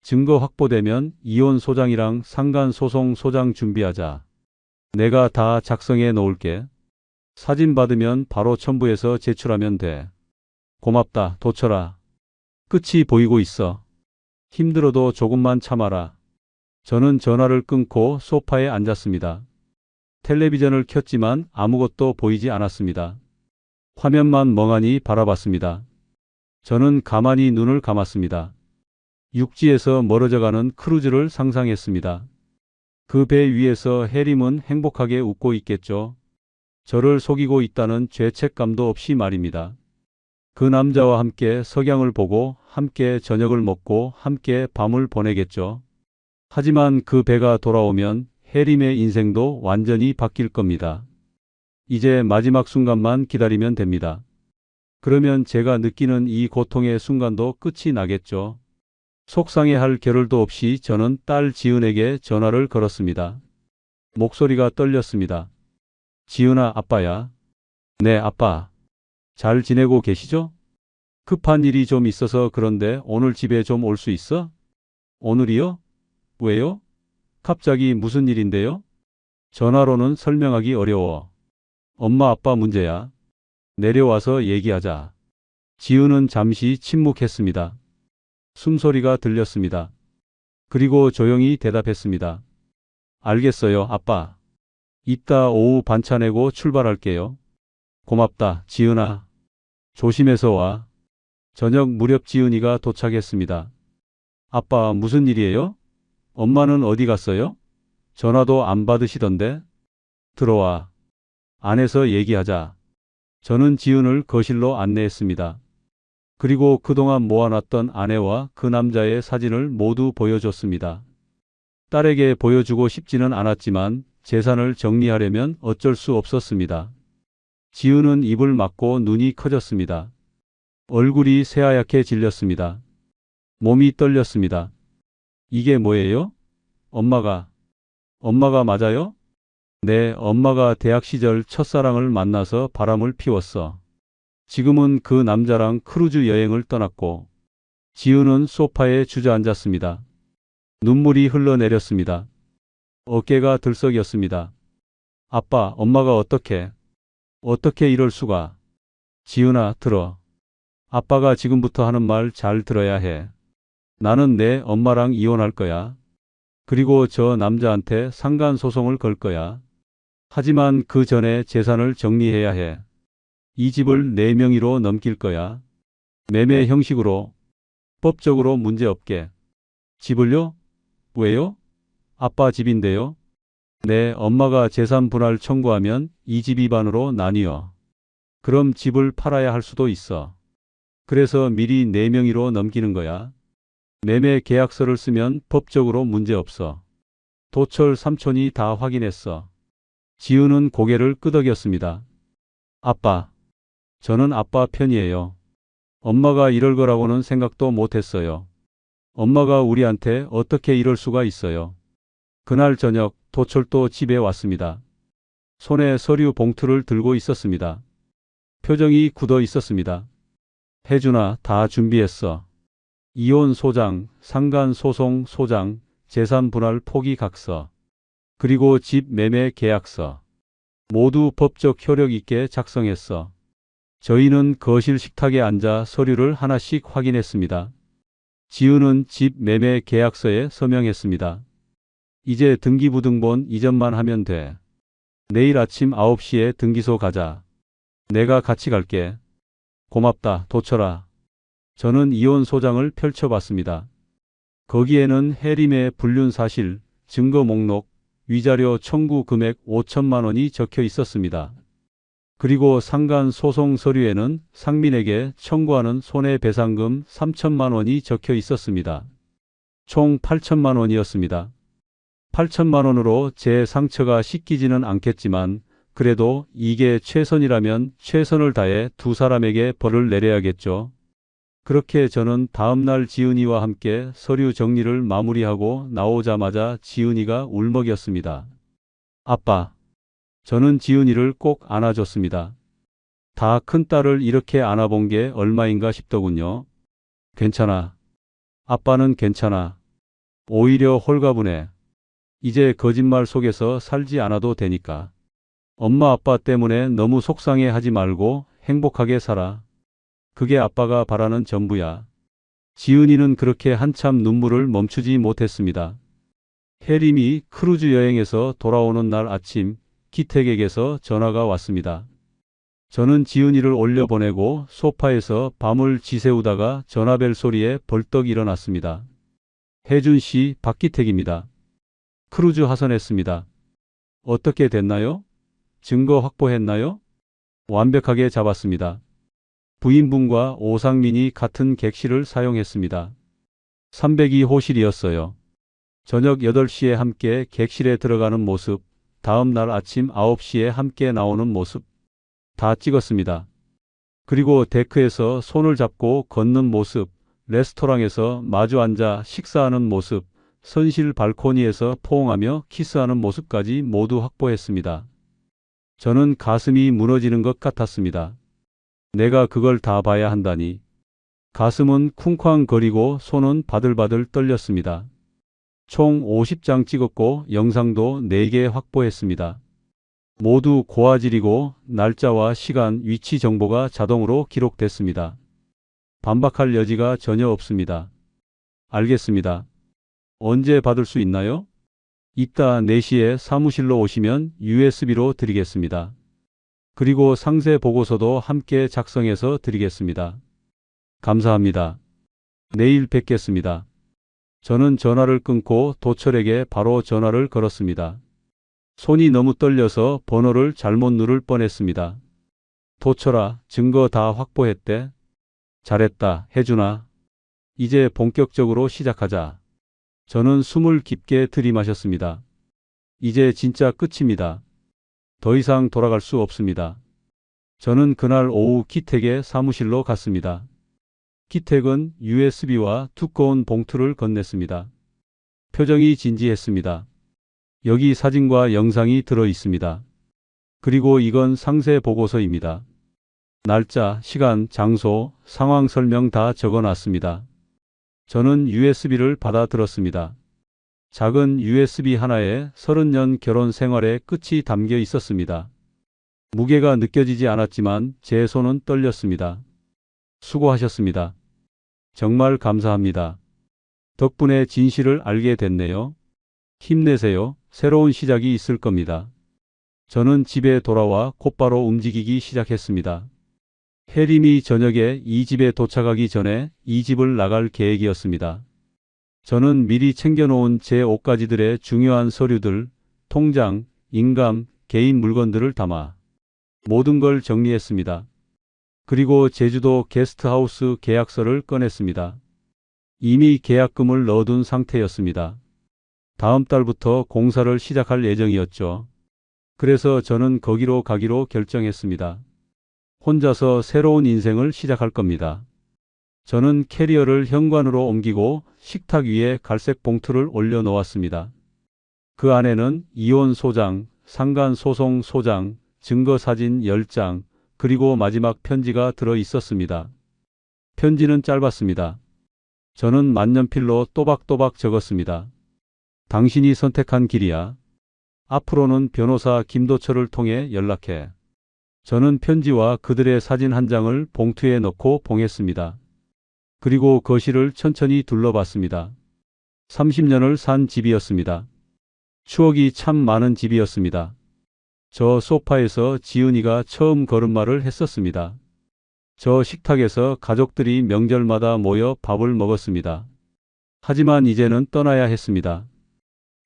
증거 확보되면 이혼 소장이랑 상간 소송 소장 준비하자. 내가 다 작성해 놓을게. 사진 받으면 바로 첨부해서 제출하면 돼. 고맙다, 도철아. 끝이 보이고 있어. 힘들어도 조금만 참아라. 저는 전화를 끊고 소파에 앉았습니다. 텔레비전을 켰지만 아무것도 보이지 않았습니다. 화면만 멍하니 바라봤습니다. 저는 가만히 눈을 감았습니다. 육지에서 멀어져가는 크루즈를 상상했습니다. 그 배 위에서 해림은 행복하게 웃고 있겠죠. 저를 속이고 있다는 죄책감도 없이 말입니다. 그 남자와 함께 석양을 보고 함께 저녁을 먹고 함께 밤을 보내겠죠. 하지만 그 배가 돌아오면 해림의 인생도 완전히 바뀔 겁니다. 이제 마지막 순간만 기다리면 됩니다. 그러면 제가 느끼는 이 고통의 순간도 끝이 나겠죠. 속상해할 겨를도 없이 저는 딸 지은에게 전화를 걸었습니다. 목소리가 떨렸습니다. 지은아, 아빠야. 네, 아빠. 잘 지내고 계시죠? 급한 일이 좀 있어서 그런데 오늘 집에 좀 올 수 있어? 오늘이요? 왜요? 갑자기 무슨 일인데요? 전화로는 설명하기 어려워. 엄마 아빠 문제야. 내려와서 얘기하자. 지은은 잠시 침묵했습니다. 숨소리가 들렸습니다. 그리고 조용히 대답했습니다. 알겠어요, 아빠. 이따 오후 반차 내고 출발할게요. 고맙다, 지은아. 조심해서 와. 저녁 무렵 지은이가 도착했습니다. 아빠, 무슨 일이에요? 엄마는 어디 갔어요? 전화도 안 받으시던데? 들어와. 안에서 얘기하자. 저는 지은을 거실로 안내했습니다. 그리고 그동안 모아놨던 아내와 그 남자의 사진을 모두 보여줬습니다. 딸에게 보여주고 싶지는 않았지만 재산을 정리하려면 어쩔 수 없었습니다. 지은은 입을 막고 눈이 커졌습니다. 얼굴이 새하얗게 질렸습니다. 몸이 떨렸습니다. 이게 뭐예요? 엄마가 맞아요? 네, 엄마가 대학 시절 첫사랑을 만나서 바람을 피웠어. 지금은 그 남자랑 크루즈 여행을 떠났고, 지은은 소파에 주저앉았습니다. 눈물이 흘러내렸습니다. 어깨가 들썩였습니다. 아빠, 엄마가 어떻게 이럴 수가. 지은아, 들어. 아빠가 지금부터 하는 말 잘 들어야 해. 나는 내 엄마랑 이혼할 거야. 그리고 저 남자한테 상간소송을 걸 거야. 하지만 그 전에 재산을 정리해야 해. 이 집을 내 명의로 넘길 거야. 매매 형식으로, 법적으로 문제없게. 집을요? 왜요? 아빠 집인데요. 네, 엄마가 재산 분할 청구하면 이 집이 반으로 나뉘어. 그럼 집을 팔아야 할 수도 있어. 그래서 미리 내 명의로 넘기는 거야. 매매 계약서를 쓰면 법적으로 문제없어. 도철 삼촌이 다 확인했어. 지은은 고개를 끄덕였습니다. 아빠, 저는 아빠 편이에요. 엄마가 이럴 거라고는 생각도 못했어요. 엄마가 우리한테 어떻게 이럴 수가 있어요. 그날 저녁 도철도 집에 왔습니다. 손에 서류 봉투를 들고 있었습니다. 표정이 굳어 있었습니다. 혜준아, 다 준비했어. 이혼 소장, 상간 소송 소장, 재산 분할 포기 각서, 그리고 집 매매 계약서. 모두 법적 효력 있게 작성했어. 저희는 거실 식탁에 앉아 서류를 하나씩 확인했습니다. 지은은 집 매매 계약서에 서명했습니다. 이제 등기부등본 이전만 하면 돼. 내일 아침 9시에 등기소 가자. 내가 같이 갈게. 고맙다, 도철아. 저는 이혼 소장을 펼쳐봤습니다. 거기에는 해림의 불륜 사실, 증거 목록, 위자료 청구 금액 5천만 원이 적혀 있었습니다. 그리고 상간 소송 서류에는 상민에게 청구하는 손해배상금 3천만 원이 적혀 있었습니다. 총 8천만 원이었습니다. 8천만 원으로 제 상처가 씻기지는 않겠지만 그래도 이게 최선이라면 최선을 다해 두 사람에게 벌을 내려야겠죠. 그렇게 저는 다음날 지은이와 함께 서류 정리를 마무리하고 나오자마자 지은이가 울먹였습니다. 아빠, 저는 지은이를 꼭 안아줬습니다. 다 큰딸을 이렇게 안아본 게 얼마인가 싶더군요. 괜찮아. 아빠는 괜찮아. 오히려 홀가분해. 이제 거짓말 속에서 살지 않아도 되니까. 엄마 아빠 때문에 너무 속상해 하지 말고 행복하게 살아. 그게 아빠가 바라는 전부야. 지은이는 그렇게 한참 눈물을 멈추지 못했습니다. 혜림이 크루즈 여행에서 돌아오는 날 아침 기택에게서 전화가 왔습니다. 저는 지은이를 올려보내고 소파에서 밤을 지새우다가 전화벨 소리에 벌떡 일어났습니다. 혜준 씨, 박기택입니다. 크루즈 하선했습니다. 어떻게 됐나요? 증거 확보했나요? 완벽하게 잡았습니다. 부인분과 오상민이 같은 객실을 사용했습니다. 302호실이었어요. 저녁 8시에 함께 객실에 들어가는 모습, 다음 날 아침 9시에 함께 나오는 모습 다 찍었습니다. 그리고 데크에서 손을 잡고 걷는 모습, 레스토랑에서 마주 앉아 식사하는 모습, 선실 발코니에서 포옹하며 키스하는 모습까지 모두 확보했습니다. 저는 가슴이 무너지는 것 같았습니다. 내가 그걸 다 봐야 한다니. 가슴은 쿵쾅거리고 손은 바들바들 떨렸습니다. 총 50장 찍었고 영상도 4개 확보했습니다. 모두 고화질이고 날짜와 시간, 위치 정보가 자동으로 기록됐습니다. 반박할 여지가 전혀 없습니다. 알겠습니다. 언제 받을 수 있나요? 이따 4시에 사무실로 오시면 USB로 드리겠습니다. 그리고 상세 보고서도 함께 작성해서 드리겠습니다. 감사합니다. 내일 뵙겠습니다. 저는 전화를 끊고 도철에게 바로 전화를 걸었습니다. 손이 너무 떨려서 번호를 잘못 누를 뻔했습니다. 도철아, 증거 다 확보했대? 잘했다, 혜준아. 이제 본격적으로 시작하자. 저는 숨을 깊게 들이마셨습니다. 이제 진짜 끝입니다. 더 이상 돌아갈 수 없습니다. 저는 그날 오후 기택의 사무실로 갔습니다. 기택은 USB와 두꺼운 봉투를 건넸습니다. 표정이 진지했습니다. 여기 사진과 영상이 들어 있습니다. 그리고 이건 상세 보고서입니다. 날짜, 시간, 장소, 상황 설명 다 적어 놨습니다. 저는 USB를 받아 들었습니다. 작은 USB 하나에 30년 결혼 생활의 끝이 담겨 있었습니다. 무게가 느껴지지 않았지만 제 손은 떨렸습니다. 수고하셨습니다. 정말 감사합니다. 덕분에 진실을 알게 됐네요. 힘내세요. 새로운 시작이 있을 겁니다. 저는 집에 돌아와 곧바로 움직이기 시작했습니다. 혜림이 저녁에 이 집에 도착하기 전에 이 집을 나갈 계획이었습니다. 저는 미리 챙겨놓은 제 옷가지들의 중요한 서류들, 통장, 인감, 개인 물건들을 담아 모든 걸 정리했습니다. 그리고 제주도 게스트하우스 계약서를 꺼냈습니다. 이미 계약금을 넣어둔 상태였습니다. 다음 달부터 공사를 시작할 예정이었죠. 그래서 저는 거기로 가기로 결정했습니다. 혼자서 새로운 인생을 시작할 겁니다. 저는 캐리어를 현관으로 옮기고 식탁 위에 갈색 봉투를 올려놓았습니다. 그 안에는 이혼 소장, 상간 소송 소장, 증거사진 10장, 그리고 마지막 편지가 들어 있었습니다. 편지는 짧았습니다. 저는 만년필로 또박또박 적었습니다. 당신이 선택한 길이야. 앞으로는 변호사 김도철을 통해 연락해. 저는 편지와 그들의 사진 한 장을 봉투에 넣고 봉했습니다. 그리고 거실을 천천히 둘러봤습니다. 30년을 산 집이었습니다. 추억이 참 많은 집이었습니다. 저 소파에서 지은이가 처음 걸음마를 했었습니다. 저 식탁에서 가족들이 명절마다 모여 밥을 먹었습니다. 하지만 이제는 떠나야 했습니다.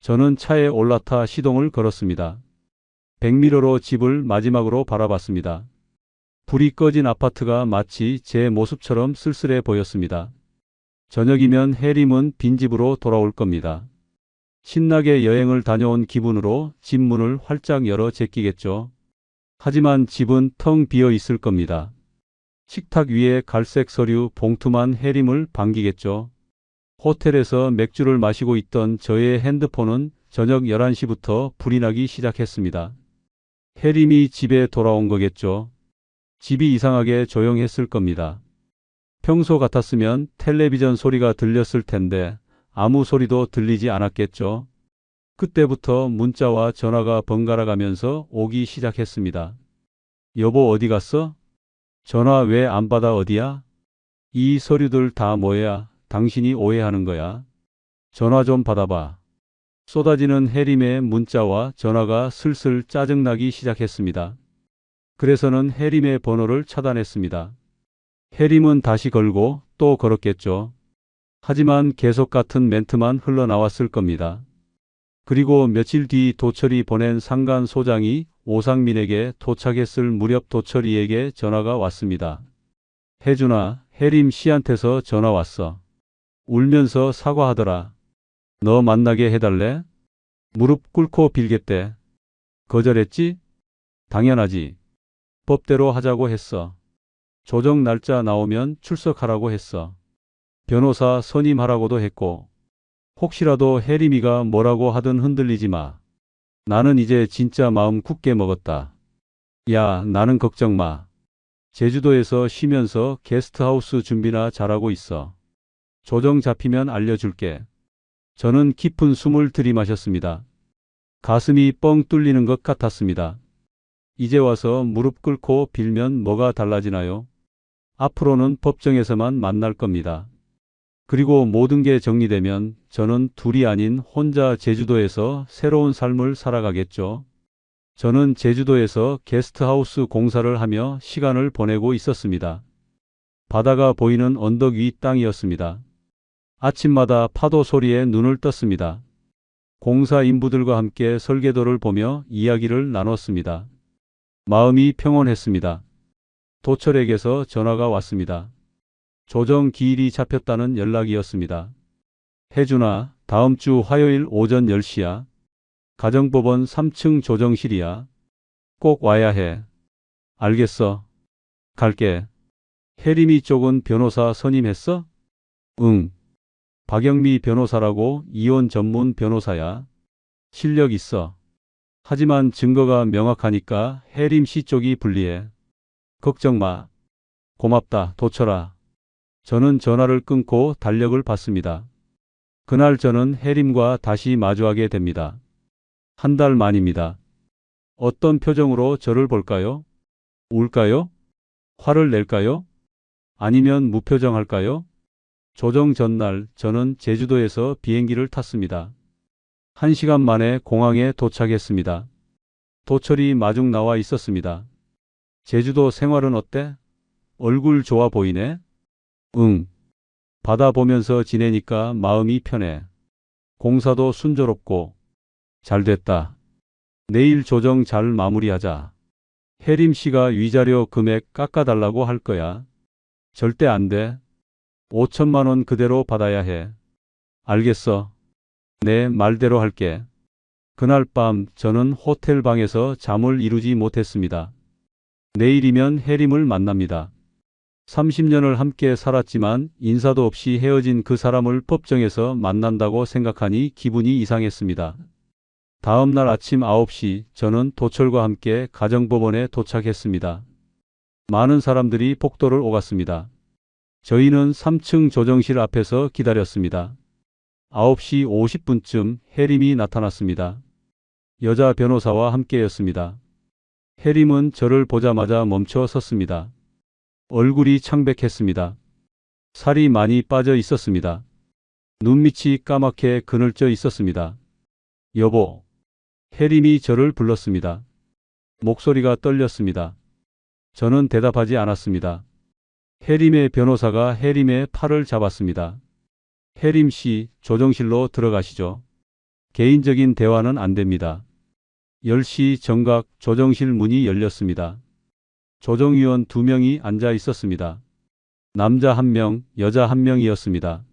저는 차에 올라타 시동을 걸었습니다. 백미러로 집을 마지막으로 바라봤습니다. 불이 꺼진 아파트가 마치 제 모습처럼 쓸쓸해 보였습니다. 저녁이면 혜림은 빈집으로 돌아올 겁니다. 신나게 여행을 다녀온 기분으로 집 문을 활짝 열어 제끼겠죠. 하지만 집은 텅 비어 있을 겁니다. 식탁 위에 갈색 서류 봉투만 혜림을 반기겠죠. 호텔에서 맥주를 마시고 있던 저의 핸드폰은 저녁 11시부터 불이 나기 시작했습니다. 혜림이 집에 돌아온 거겠죠. 집이 이상하게 조용했을 겁니다. 평소 같았으면 텔레비전 소리가 들렸을 텐데 아무 소리도 들리지 않았겠죠. 그때부터 문자와 전화가 번갈아 가면서 오기 시작했습니다. 여보 어디 갔어? 전화 왜 안 받아 어디야? 이 서류들 다 뭐야? 당신이 오해하는 거야. 전화 좀 받아봐. 쏟아지는 혜림의 문자와 전화가 슬슬 짜증나기 시작했습니다. 그래서는 혜림의 번호를 차단했습니다. 혜림은 다시 걸고 또 걸었겠죠. 하지만 계속 같은 멘트만 흘러나왔을 겁니다. 그리고 며칠 뒤 도철이 보낸 상간 소장이 오상민에게 도착했을 무렵 도철이에게 전화가 왔습니다. 혜준아, 혜림 씨한테서 전화 왔어. 울면서 사과하더라. 너 만나게 해달래? 무릎 꿇고 빌겠대. 거절했지? 당연하지. 법대로 하자고 했어. 조정 날짜 나오면 출석하라고 했어. 변호사 선임하라고도 했고. 혹시라도 혜림이가 뭐라고 하든 흔들리지 마. 나는 이제 진짜 마음 굳게 먹었다. 야, 나는 걱정 마. 제주도에서 쉬면서 게스트하우스 준비나 잘하고 있어. 조정 잡히면 알려줄게. 저는 깊은 숨을 들이마셨습니다. 가슴이 뻥 뚫리는 것 같았습니다. 이제 와서 무릎 꿇고 빌면 뭐가 달라지나요? 앞으로는 법정에서만 만날 겁니다. 그리고 모든 게 정리되면 저는 둘이 아닌 혼자 제주도에서 새로운 삶을 살아가겠죠. 저는 제주도에서 게스트하우스 공사를 하며 시간을 보내고 있었습니다. 바다가 보이는 언덕 위 땅이었습니다. 아침마다 파도 소리에 눈을 떴습니다. 공사 인부들과 함께 설계도를 보며 이야기를 나눴습니다. 마음이 평온했습니다. 도철에게서 전화가 왔습니다. 조정 기일이 잡혔다는 연락이었습니다. 혜준아, 다음 주 화요일 오전 10시야. 가정법원 3층 조정실이야. 꼭 와야 해. 알겠어. 갈게. 혜림이 쪽은 변호사 선임했어? 응. 박영미 변호사라고 이혼 전문 변호사야. 실력 있어. 하지만 증거가 명확하니까 혜림 씨 쪽이 불리해. 걱정 마. 고맙다, 도철아. 저는 전화를 끊고 달력을 봤습니다. 그날 저는 혜림과 다시 마주하게 됩니다. 한 달 만입니다. 어떤 표정으로 저를 볼까요? 울까요? 화를 낼까요? 아니면 무표정할까요? 조정 전날 저는 제주도에서 비행기를 탔습니다. 1시간 만에 공항에 도착했습니다. 도철이 마중 나와 있었습니다. 제주도 생활은 어때? 얼굴 좋아 보이네? 응. 바다 보면서 지내니까 마음이 편해. 공사도 순조롭고. 잘 됐다. 내일 조정 잘 마무리하자. 혜림 씨가 위자료 금액 깎아달라고 할 거야. 절대 안 돼. 5천만 원 그대로 받아야 해. 알겠어. 내 말대로 할게. 그날 밤 저는 호텔 방에서 잠을 이루지 못했습니다. 내일이면 혜림을 만납니다. 30년을 함께 살았지만 인사도 없이 헤어진 그 사람을 법정에서 만난다고 생각하니 기분이 이상했습니다. 다음 날 아침 9시 저는 도철과 함께 가정법원에 도착했습니다. 많은 사람들이 복도를 오갔습니다. 저희는 3층 조정실 앞에서 기다렸습니다. 9시 50분쯤 혜림이 나타났습니다. 여자 변호사와 함께였습니다. 혜림은 저를 보자마자 멈춰 섰습니다. 얼굴이 창백했습니다. 살이 많이 빠져 있었습니다. 눈밑이 까맣게 그늘져 있었습니다. 여보. 혜림이 저를 불렀습니다. 목소리가 떨렸습니다. 저는 대답하지 않았습니다. 혜림의 변호사가 혜림의 팔을 잡았습니다. 혜림 씨, 조정실로 들어가시죠. 개인적인 대화는 안 됩니다. 10시 정각 조정실 문이 열렸습니다. 조정위원 2명이 앉아 있었습니다. 남자 1명, 여자 1명이었습니다.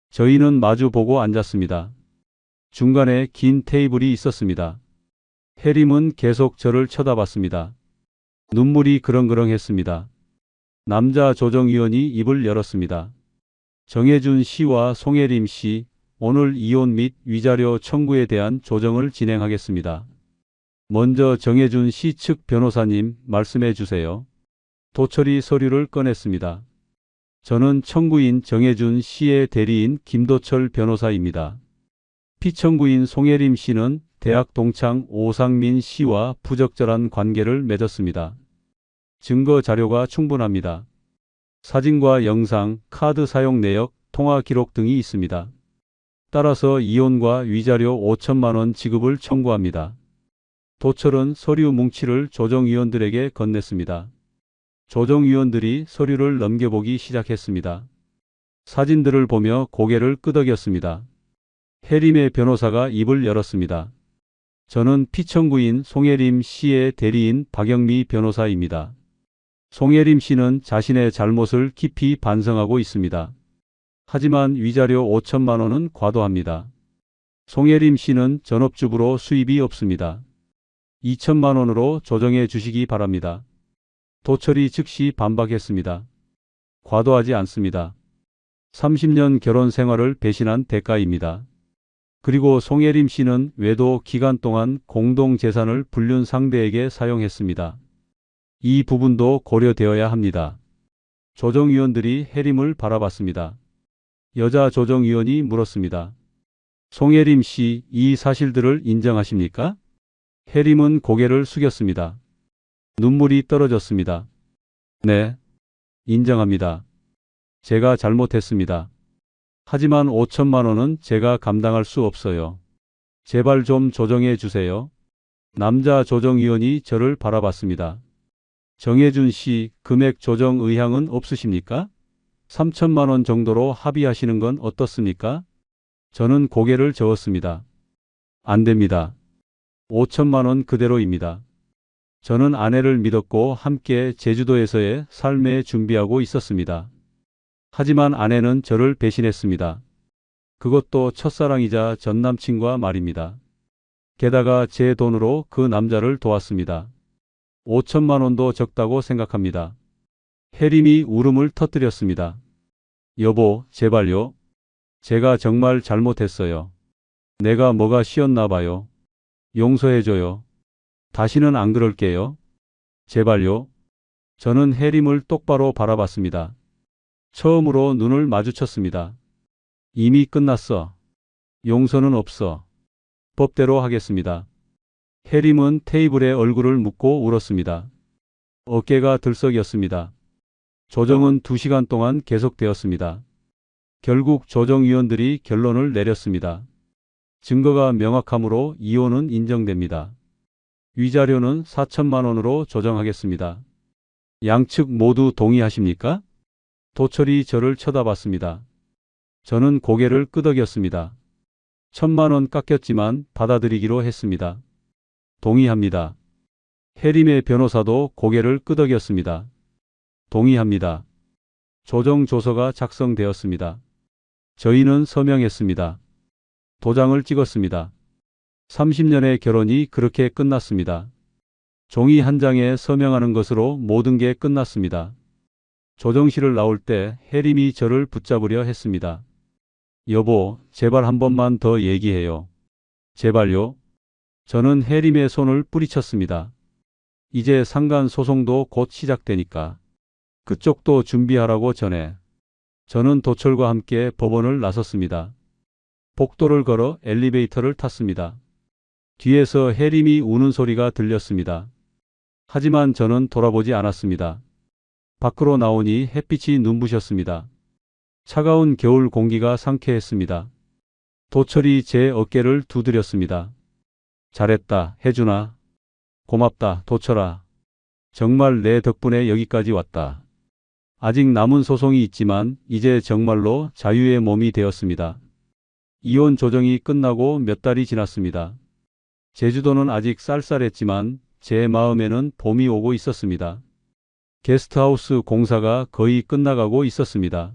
저희는 마주보고 앉았습니다. 중간에 긴 테이블이 있었습니다. 혜림은 계속 저를 쳐다봤습니다. 눈물이 그렁그렁했습니다. 남자 조정위원이 입을 열었습니다. 정혜준 씨와 송혜림 씨, 오늘 이혼 및 위자료 청구에 대한 조정을 진행하겠습니다. 먼저 정혜준 씨 측 변호사님 말씀해 주세요. 도철이 서류를 꺼냈습니다. 저는 청구인 정혜준 씨의 대리인 김도철 변호사입니다. 피청구인 송혜림 씨는 대학 동창 오상민 씨와 부적절한 관계를 맺었습니다. 증거 자료가 충분합니다. 사진과 영상, 카드 사용 내역, 통화 기록 등이 있습니다. 따라서 이혼과 위자료 5천만 원 지급을 청구합니다. 도철은 서류 뭉치를 조정위원들에게 건넸습니다. 조정위원들이 서류를 넘겨보기 시작했습니다. 사진들을 보며 고개를 끄덕였습니다. 혜림의 변호사가 입을 열었습니다. 저는 피청구인 송혜림 씨의 대리인 박영미 변호사입니다. 송혜림 씨는 자신의 잘못을 깊이 반성하고 있습니다. 하지만 위자료 5천만 원은 과도합니다. 송혜림 씨는 전업주부로 수입이 없습니다. 2천만 원으로 조정해 주시기 바랍니다. 도철이 즉시 반박했습니다. 과도하지 않습니다. 30년 결혼 생활을 배신한 대가입니다. 그리고 송혜림 씨는 외도 기간 동안 공동재산을 불륜 상대에게 사용했습니다. 이 부분도 고려되어야 합니다. 조정위원들이 혜림을 바라봤습니다. 여자 조정위원이 물었습니다. 송혜림 씨, 이 사실들을 인정하십니까? 혜림은 고개를 숙였습니다. 눈물이 떨어졌습니다. 네, 인정합니다. 제가 잘못했습니다. 하지만 5천만 원은 제가 감당할 수 없어요. 제발 좀 조정해 주세요. 남자 조정위원이 저를 바라봤습니다. 정혜준 씨, 금액 조정 의향은 없으십니까? 3천만 원 정도로 합의하시는 건 어떻습니까? 저는 고개를 저었습니다. 안 됩니다. 5천만 원 그대로입니다. 저는 아내를 믿었고 함께 제주도에서의 삶에 준비하고 있었습니다. 하지만 아내는 저를 배신했습니다. 그것도 첫사랑이자 전남친과 말입니다. 게다가 제 돈으로 그 남자를 도왔습니다. 5천만 원도 적다고 생각합니다. 혜림이 울음을 터뜨렸습니다. 여보, 제발요. 제가 정말 잘못했어요. 내가 뭐가 쉬었나 봐요. 용서해줘요. 다시는 안 그럴게요. 제발요. 저는 혜림을 똑바로 바라봤습니다. 처음으로 눈을 마주쳤습니다. 이미 끝났어. 용서는 없어. 법대로 하겠습니다. 혜림은 테이블에 얼굴을 묻고 울었습니다. 어깨가 들썩였습니다. 조정은 2시간 동안 계속되었습니다. 결국 조정위원들이 결론을 내렸습니다. 증거가 명확하므로 이혼은 인정됩니다. 위자료는 4천만 원으로 조정하겠습니다. 양측 모두 동의하십니까? 도철이 저를 쳐다봤습니다. 저는 고개를 끄덕였습니다. 1,000만 원 깎였지만 받아들이기로 했습니다. 동의합니다. 혜림의 변호사도 고개를 끄덕였습니다. 동의합니다. 조정조서가 작성되었습니다. 저희는 서명했습니다. 도장을 찍었습니다. 30년의 결혼이 그렇게 끝났습니다. 종이 한 장에 서명하는 것으로 모든 게 끝났습니다. 조정실을 나올 때 혜림이 저를 붙잡으려 했습니다. 여보, 제발 한 번만 더 얘기해요. 제발요. 저는 혜림의 손을 뿌리쳤습니다. 이제 상간 소송도 곧 시작되니까 그쪽도 준비하라고 전해. 저는 도철과 함께 법원을 나섰습니다. 복도를 걸어 엘리베이터를 탔습니다. 뒤에서 혜림이 우는 소리가 들렸습니다. 하지만 저는 돌아보지 않았습니다. 밖으로 나오니 햇빛이 눈부셨습니다. 차가운 겨울 공기가 상쾌했습니다. 도철이 제 어깨를 두드렸습니다. 잘했다, 혜준아. 고맙다, 도철아. 정말 내 덕분에 여기까지 왔다. 아직 남은 소송이 있지만 이제 정말로 자유의 몸이 되었습니다. 이혼 조정이 끝나고 몇 달이 지났습니다. 제주도는 아직 쌀쌀했지만 제 마음에는 봄이 오고 있었습니다. 게스트하우스 공사가 거의 끝나가고 있었습니다.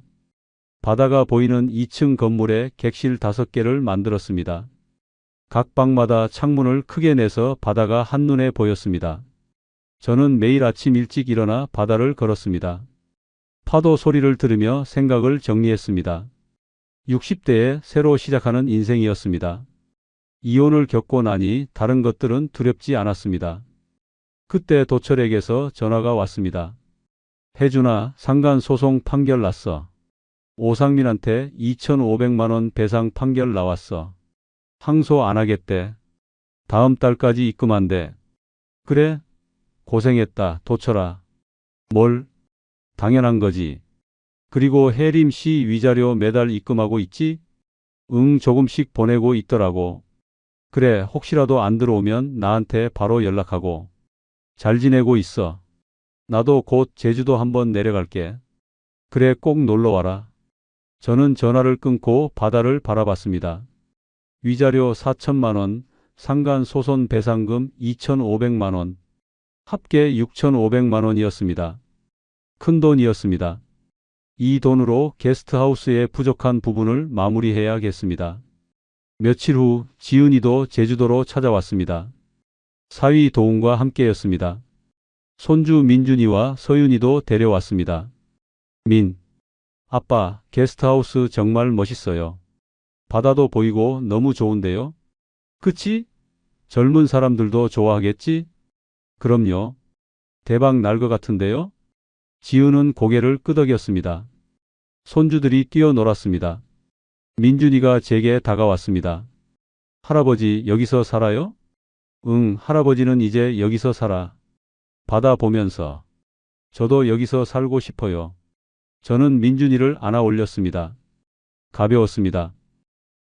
바다가 보이는 2층 건물에 객실 5개를 만들었습니다. 각 방마다 창문을 크게 내서 바다가 한눈에 보였습니다. 저는 매일 아침 일찍 일어나 바다를 걸었습니다. 파도 소리를 들으며 생각을 정리했습니다. 60대에 새로 시작하는 인생이었습니다. 이혼을 겪고 나니 다른 것들은 두렵지 않았습니다. 그때 도철에게서 전화가 왔습니다. 혜준아, 상간 소송 판결 났어. 오상민한테 2,500만 원 배상 판결 나왔어. 항소 안 하겠대. 다음 달까지 입금한대. 그래? 고생했다, 도철아. 뭘? 당연한 거지. 그리고 혜림 씨 위자료 매달 입금하고 있지? 응, 조금씩 보내고 있더라고. 그래, 혹시라도 안 들어오면 나한테 바로 연락하고. 잘 지내고 있어. 나도 곧 제주도 한번 내려갈게. 그래, 꼭 놀러 와라. 저는 전화를 끊고 바다를 바라봤습니다. 위자료 4천만 원, 상간 소송 배상금 2,500만 원, 합계 6,500만 원이었습니다. 큰 돈이었습니다. 이 돈으로 게스트하우스의 부족한 부분을 마무리해야겠습니다. 며칠 후 지은이도 제주도로 찾아왔습니다. 사위 도훈과 함께였습니다. 손주 민준이와 서윤이도 데려왔습니다. 아빠, 게스트하우스 정말 멋있어요. 바다도 보이고 너무 좋은데요? 그치? 젊은 사람들도 좋아하겠지? 그럼요. 대박 날 것 같은데요? 지은은 고개를 끄덕였습니다. 손주들이 뛰어놀았습니다. 민준이가 제게 다가왔습니다. 할아버지, 여기서 살아요? 응, 할아버지는 이제 여기서 살아. 바다 보면서. 저도 여기서 살고 싶어요. 저는 민준이를 안아 올렸습니다. 가벼웠습니다.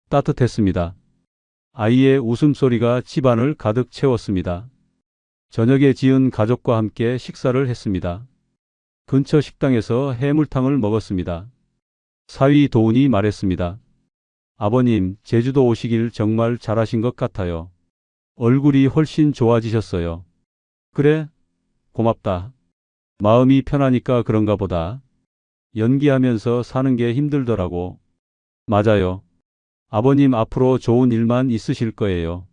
따뜻했습니다. 아이의 웃음소리가 집안을 가득 채웠습니다. 저녁에 지은 가족과 함께 식사를 했습니다. 근처 식당에서 해물탕을 먹었습니다. 사위 도훈이 말했습니다. 아버님, 제주도 오시길 정말 잘하신 것 같아요. 얼굴이 훨씬 좋아지셨어요. 그래? 고맙다. 마음이 편하니까 그런가 보다. 연기하면서 사는 게 힘들더라고. 맞아요. 아버님 앞으로 좋은 일만 있으실 거예요.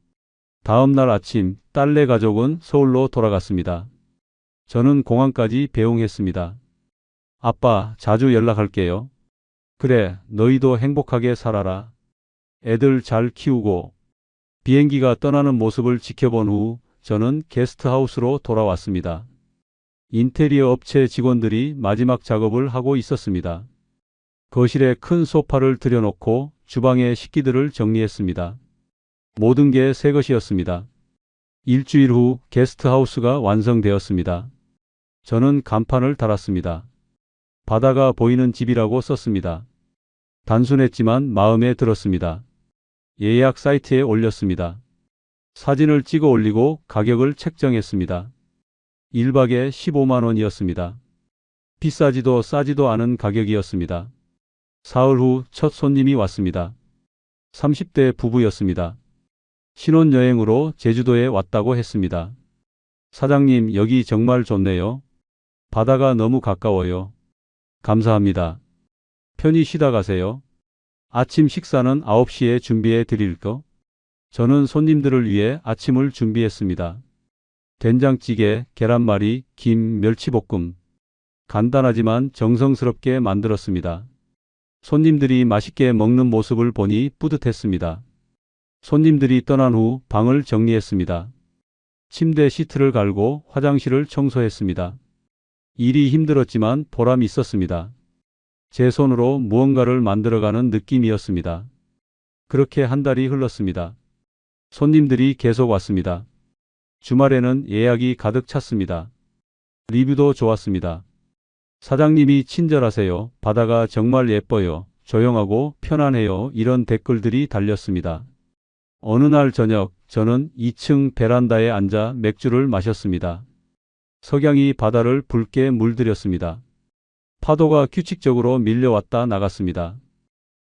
다음 날 아침 딸네 가족은 서울로 돌아갔습니다. 저는 공항까지 배웅했습니다. 아빠, 자주 연락할게요. 그래, 너희도 행복하게 살아라. 애들 잘 키우고. 비행기가 떠나는 모습을 지켜본 후 저는 게스트하우스로 돌아왔습니다. 인테리어 업체 직원들이 마지막 작업을 하고 있었습니다. 거실에 큰 소파를 들여놓고 주방의 식기들을 정리했습니다. 모든 게 새 것이었습니다. 일주일 후 게스트하우스가 완성되었습니다. 저는 간판을 달았습니다. 바다가 보이는 집이라고 썼습니다. 단순했지만 마음에 들었습니다. 예약 사이트에 올렸습니다. 사진을 찍어 올리고 가격을 책정했습니다. 1박에 15만 원이었습니다. 비싸지도 싸지도 않은 가격이었습니다. 사흘 후 첫 손님이 왔습니다. 30대 부부였습니다. 신혼여행으로 제주도에 왔다고 했습니다. 사장님, 여기 정말 좋네요. 바다가 너무 가까워요. 감사합니다. 편히 쉬다 가세요. 아침 식사는 9시에 준비해 드릴 거? 저는 손님들을 위해 아침을 준비했습니다. 된장찌개, 계란말이, 김, 멸치볶음. 간단하지만 정성스럽게 만들었습니다. 손님들이 맛있게 먹는 모습을 보니 뿌듯했습니다. 손님들이 떠난 후 방을 정리했습니다. 침대 시트를 갈고 화장실을 청소했습니다. 일이 힘들었지만 보람 있었습니다. 제 손으로 무언가를 만들어가는 느낌이었습니다. 그렇게 한 달이 흘렀습니다. 손님들이 계속 왔습니다. 주말에는 예약이 가득 찼습니다. 리뷰도 좋았습니다. 사장님이 친절하세요. 바다가 정말 예뻐요. 조용하고 편안해요. 이런 댓글들이 달렸습니다. 어느 날 저녁, 저는 2층 베란다에 앉아 맥주를 마셨습니다. 석양이 바다를 붉게 물들였습니다. 파도가 규칙적으로 밀려왔다 나갔습니다.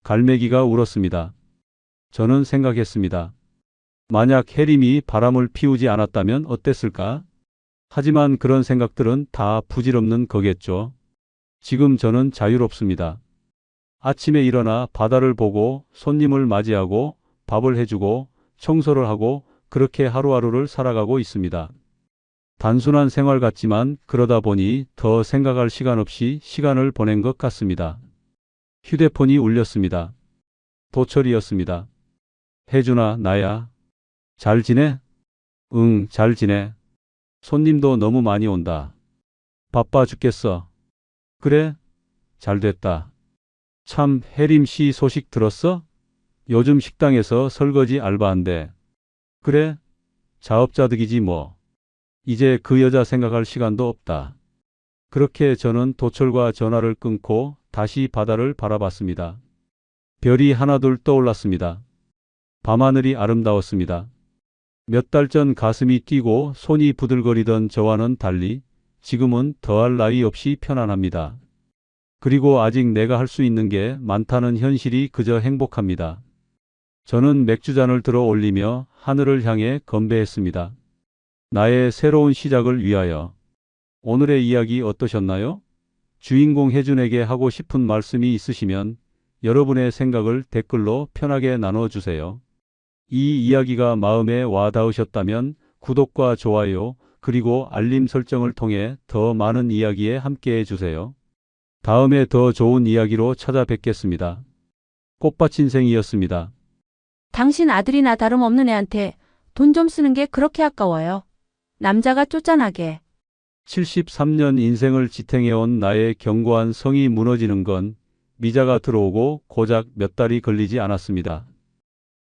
갈매기가 울었습니다. 저는 생각했습니다. 만약 해림이 바람을 피우지 않았다면 어땠을까? 하지만 그런 생각들은 다 부질없는 거겠죠. 지금 저는 자유롭습니다. 아침에 일어나 바다를 보고 손님을 맞이하고 밥을 해주고 청소를 하고 그렇게 하루하루를 살아가고 있습니다. 단순한 생활 같지만 그러다 보니 더 생각할 시간 없이 시간을 보낸 것 같습니다. 휴대폰이 울렸습니다. 도철이었습니다. 혜준아, 나야. 잘 지내? 응, 잘 지내. 손님도 너무 많이 온다. 바빠 죽겠어. 그래? 잘 됐다. 참, 혜림 씨 소식 들었어? 요즘 식당에서 설거지 알바한대. 그래? 자업자득이지 뭐. 이제 그 여자 생각할 시간도 없다. 그렇게 저는 도철과 전화를 끊고 다시 바다를 바라봤습니다. 별이 하나둘 떠올랐습니다. 밤하늘이 아름다웠습니다. 몇 달 전 가슴이 뛰고 손이 부들거리던 저와는 달리 지금은 더할 나위 없이 편안합니다. 그리고 아직 내가 할 수 있는 게 많다는 현실이 그저 행복합니다. 저는 맥주잔을 들어 올리며 하늘을 향해 건배했습니다. 나의 새로운 시작을 위하여. 오늘의 이야기 어떠셨나요? 주인공 혜준에게 하고 싶은 말씀이 있으시면 여러분의 생각을 댓글로 편하게 나눠주세요. 이 이야기가 마음에 와 닿으셨다면 구독과 좋아요 그리고 알림 설정을 통해 더 많은 이야기에 함께해 주세요. 다음에 더 좋은 이야기로 찾아뵙겠습니다. 꽃밭 인생이었습니다. 당신 아들이나 다름없는 애한테 돈 좀 쓰는 게 그렇게 아까워요. 남자가 쫓아나게. 73년 인생을 지탱해온 나의 견고한 성이 무너지는 건 미자가 들어오고 고작 몇 달이 걸리지 않았습니다.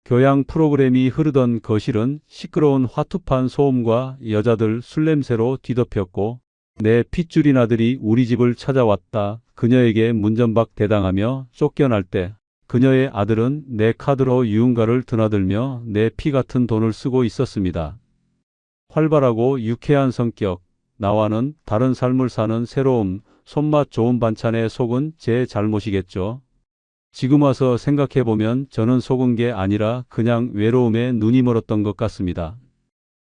교양 프로그램이 흐르던 거실은 시끄러운 화투판 소음과 여자들 술 냄새로 뒤덮였고 내 핏줄인 아들이 우리 집을 찾아왔다. 그녀에게 문전박 대당하며 쫓겨날 때 그녀의 아들은 내 카드로 유흥가를 드나들며 내 피 같은 돈을 쓰고 있었습니다. 활발하고 유쾌한 성격, 나와는 다른 삶을 사는 새로움, 손맛 좋은 반찬에 속은 제 잘못이겠죠. 지금 와서 생각해보면 저는 속은 게 아니라 그냥 외로움에 눈이 멀었던 것 같습니다.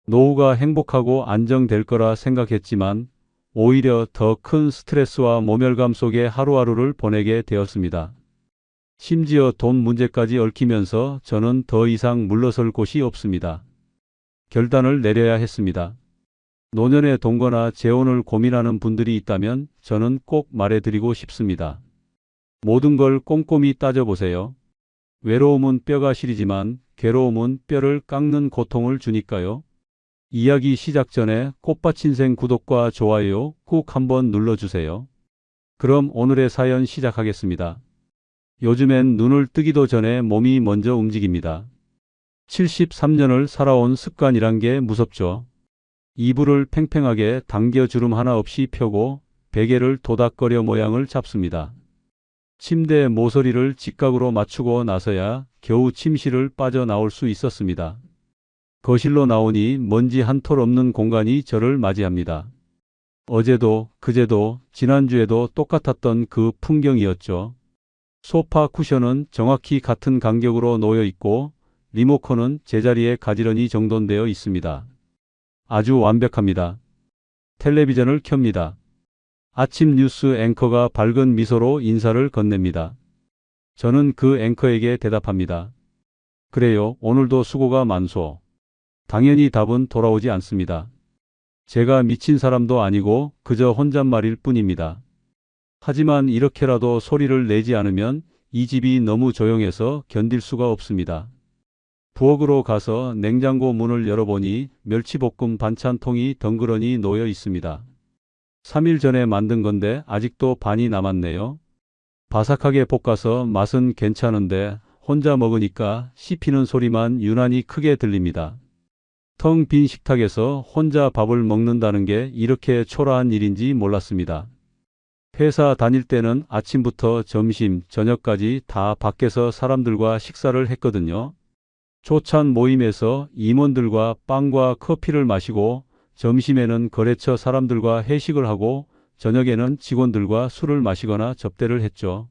노후가 행복하고 안정될 거라 생각했지만 오히려 더 큰 스트레스와 모멸감 속에 하루하루를 보내게 되었습니다. 심지어 돈 문제까지 얽히면서 저는 더 이상 물러설 곳이 없습니다. 결단을 내려야 했습니다. 노년의 동거나 재혼을 고민하는 분들이 있다면 저는 꼭 말해드리고 싶습니다. 모든 걸 꼼꼼히 따져보세요. 외로움은 뼈가 시리지만 괴로움은 뼈를 깎는 고통을 주니까요. 이야기 시작 전에 꽃밭인생 구독과 좋아요 꾹 한번 눌러주세요. 그럼 오늘의 사연 시작하겠습니다. 요즘엔 눈을 뜨기도 전에 몸이 먼저 움직입니다. 73년을 살아온 습관이란 게 무섭죠. 이불을 팽팽하게 당겨 주름 하나 없이 펴고 베개를 도닥거려 모양을 잡습니다. 침대 모서리를 직각으로 맞추고 나서야 겨우 침실을 빠져나올 수 있었습니다. 거실로 나오니 먼지 한 톨 없는 공간이 저를 맞이합니다. 어제도 그제도 지난주에도 똑같았던 그 풍경이었죠. 소파 쿠션은 정확히 같은 간격으로 놓여 있고 리모컨은 제자리에 가지런히 정돈되어 있습니다. 아주 완벽합니다. 텔레비전을 켭니다. 아침 뉴스 앵커가 밝은 미소로 인사를 건넵니다. 저는 그 앵커에게 대답합니다. 그래요, 오늘도 수고가 많소. 당연히 답은 돌아오지 않습니다. 제가 미친 사람도 아니고 그저 혼잣말일 뿐입니다. 하지만 이렇게라도 소리를 내지 않으면 이 집이 너무 조용해서 견딜 수가 없습니다. 부엌으로 가서 냉장고 문을 열어보니 멸치볶음 반찬통이 덩그러니 놓여 있습니다. 3일 전에 만든 건데 아직도 반이 남았네요. 바삭하게 볶아서 맛은 괜찮은데 혼자 먹으니까 씹히는 소리만 유난히 크게 들립니다. 텅 빈 식탁에서 혼자 밥을 먹는다는 게 이렇게 초라한 일인지 몰랐습니다. 회사 다닐 때는 아침부터 점심, 저녁까지 다 밖에서 사람들과 식사를 했거든요. 초찬 모임에서 임원들과 빵과 커피를 마시고 점심에는 거래처 사람들과 회식을 하고 저녁에는 직원들과 술을 마시거나 접대를 했죠.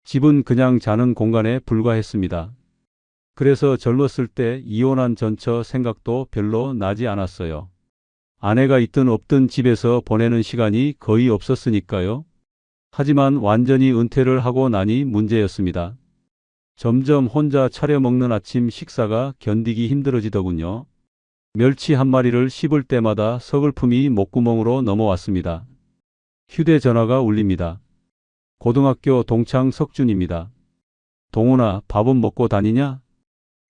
집은 그냥 자는 공간에 불과했습니다. 그래서 젊었을 때 이혼한 전처 생각도 별로 나지 않았어요. 아내가 있든 없든 집에서 보내는 시간이 거의 없었으니까요. 하지만 완전히 은퇴를 하고 나니 문제였습니다. 점점 혼자 차려 먹는 아침 식사가 견디기 힘들어지더군요. 멸치 한 마리를 씹을 때마다 서글픔이 목구멍으로 넘어왔습니다. 휴대전화가 울립니다. 고등학교 동창 석준입니다. 동훈아, 밥은 먹고 다니냐?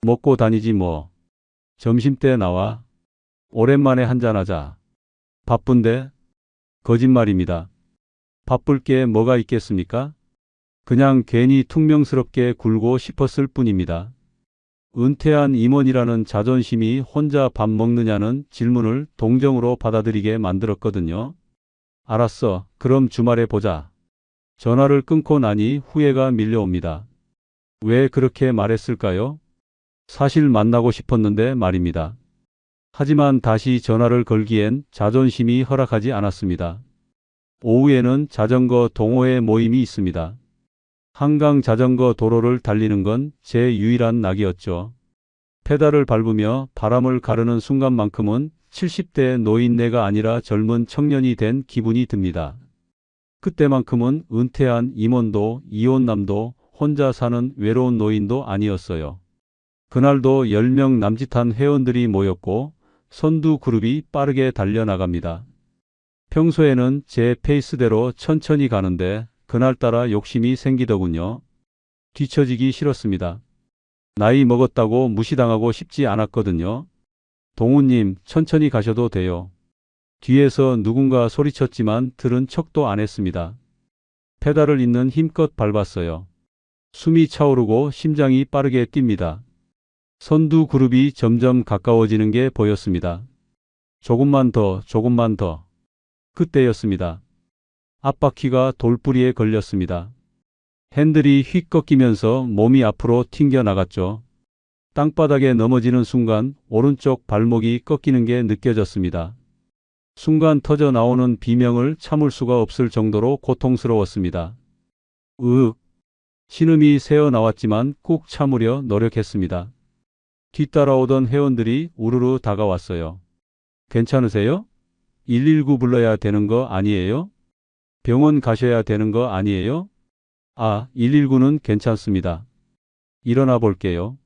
먹고 다니지 뭐. 점심때 나와. 오랜만에 한잔하자. 바쁜데? 거짓말입니다. 바쁠 게 뭐가 있겠습니까? 그냥 괜히 퉁명스럽게 굴고 싶었을 뿐입니다. 은퇴한 임원이라는 자존심이 혼자 밥 먹느냐는 질문을 동정으로 받아들이게 만들었거든요. 알았어. 그럼 주말에 보자. 전화를 끊고 나니 후회가 밀려옵니다. 왜 그렇게 말했을까요? 사실 만나고 싶었는데 말입니다. 하지만 다시 전화를 걸기엔 자존심이 허락하지 않았습니다. 오후에는 자전거 동호회 모임이 있습니다. 한강 자전거 도로를 달리는 건 제 유일한 낙이었죠. 페달을 밟으며 바람을 가르는 순간만큼은 70대 노인네가 아니라 젊은 청년이 된 기분이 듭니다. 그때만큼은 은퇴한 임원도 이혼남도 혼자 사는 외로운 노인도 아니었어요. 그날도 10명 남짓한 회원들이 모였고 선두 그룹이 빠르게 달려나갑니다. 평소에는 제 페이스대로 천천히 가는데 그날따라 욕심이 생기더군요. 뒤처지기 싫었습니다. 나이 먹었다고 무시당하고 싶지 않았거든요. 동우님, 천천히 가셔도 돼요. 뒤에서 누군가 소리쳤지만 들은 척도 안 했습니다. 페달을 있는 힘껏 밟았어요. 숨이 차오르고 심장이 빠르게 뜁니다. 선두 그룹이 점점 가까워지는 게 보였습니다. 조금만 더, 조금만 더. 그때였습니다. 앞바퀴가 돌부리에 걸렸습니다. 핸들이 휙 꺾이면서 몸이 앞으로 튕겨 나갔죠. 땅바닥에 넘어지는 순간 오른쪽 발목이 꺾이는 게 느껴졌습니다. 순간 터져 나오는 비명을 참을 수가 없을 정도로 고통스러웠습니다. 으윽. 신음이 새어 나왔지만 꾹 참으려 노력했습니다. 뒤따라오던 회원들이 우르르 다가왔어요. 괜찮으세요? 119 불러야 되는 거 아니에요? 병원 가셔야 되는 거 아니에요? 아, 119는 괜찮습니다. 일어나 볼게요.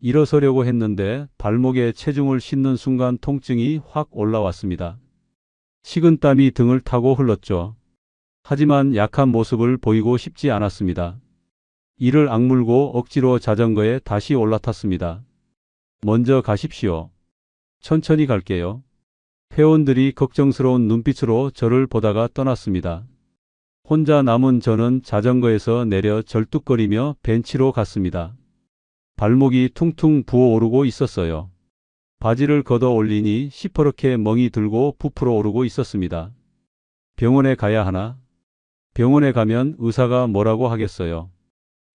일어서려고 했는데 발목에 체중을 싣는 순간 통증이 확 올라왔습니다. 식은땀이 등을 타고 흘렀죠. 하지만 약한 모습을 보이고 싶지 않았습니다. 이를 악물고 억지로 자전거에 다시 올라탔습니다. 먼저 가십시오. 천천히 갈게요. 회원들이 걱정스러운 눈빛으로 저를 보다가 떠났습니다. 혼자 남은 저는 자전거에서 내려 절뚝거리며 벤치로 갔습니다. 발목이 퉁퉁 부어오르고 있었어요. 바지를 걷어 올리니 시퍼렇게 멍이 들고 부풀어 오르고 있었습니다. 병원에 가야 하나? 병원에 가면 의사가 뭐라고 하겠어요?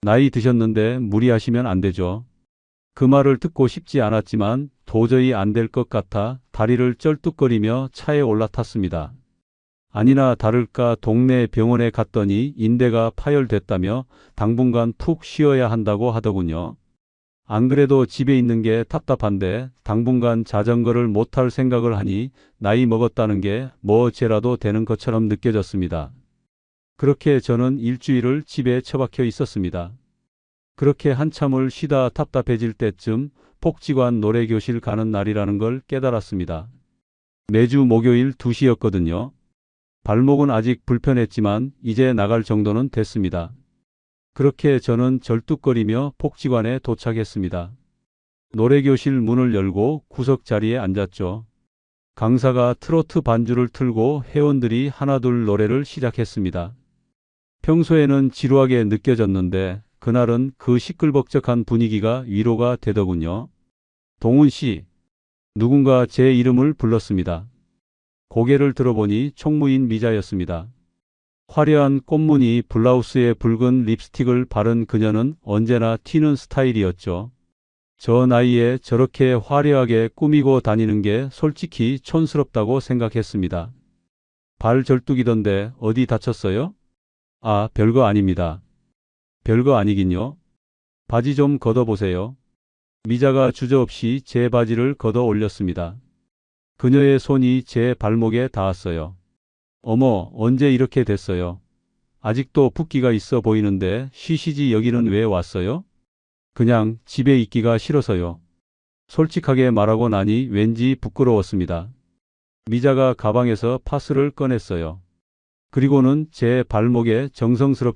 나이 드셨는데 무리하시면 안 되죠. 그 말을 듣고 싶지 않았지만 도저히 안 될 것 같아 다리를 쩔뚝거리며 차에 올라탔습니다. 아니나 다를까 동네 병원에 갔더니 인대가 파열됐다며 당분간 푹 쉬어야 한다고 하더군요. 안 그래도 집에 있는 게 답답한데 당분간 자전거를 못 탈 생각을 하니 나이 먹었다는 게 뭐 죄라도 되는 것처럼 느껴졌습니다. 그렇게 저는 일주일을 집에 처박혀 있었습니다. 그렇게 한참을 쉬다 답답해질 때쯤 복지관 노래교실 가는 날이라는 걸 깨달았습니다. 매주 목요일 2시였거든요. 발목은 아직 불편했지만 이제 나갈 정도는 됐습니다. 그렇게 저는 절뚝거리며 복지관에 도착했습니다. 노래교실 문을 열고 구석 자리에 앉았죠. 강사가 트로트 반주를 틀고 회원들이 하나둘 노래를 시작했습니다. 평소에는 지루하게 느껴졌는데 그날은 그 시끌벅적한 분위기가 위로가 되더군요. 동훈 씨, 누군가 제 이름을 불렀습니다. 고개를 들어보니 총무인 미자였습니다. 화려한 꽃무늬 블라우스에 붉은 립스틱을 바른 그녀는 언제나 튀는 스타일이었죠. 저 나이에 저렇게 화려하게 꾸미고 다니는 게 솔직히 촌스럽다고 생각했습니다. 발 절뚝이던데 어디 다쳤어요? 아, 별거 아닙니다. 별거 아니긴요. 바지 좀 걷어보세요. 미자가 주저없이 제 바지를 걷어 올렸습니다. 그녀의 손이 제 발목에 닿았어요. 어머, 언제 이렇게 됐어요? 아직도 붓기가 있어 보이는데 쉬시지 여기는 왜 왔어요? 그냥 집에 있기가 싫어서요. 솔직하게 말하고 나니 왠지 부끄러웠습니다. 미자가 가방에서 파스를 꺼냈어요. 그리고는 제 발목에 정성스럽게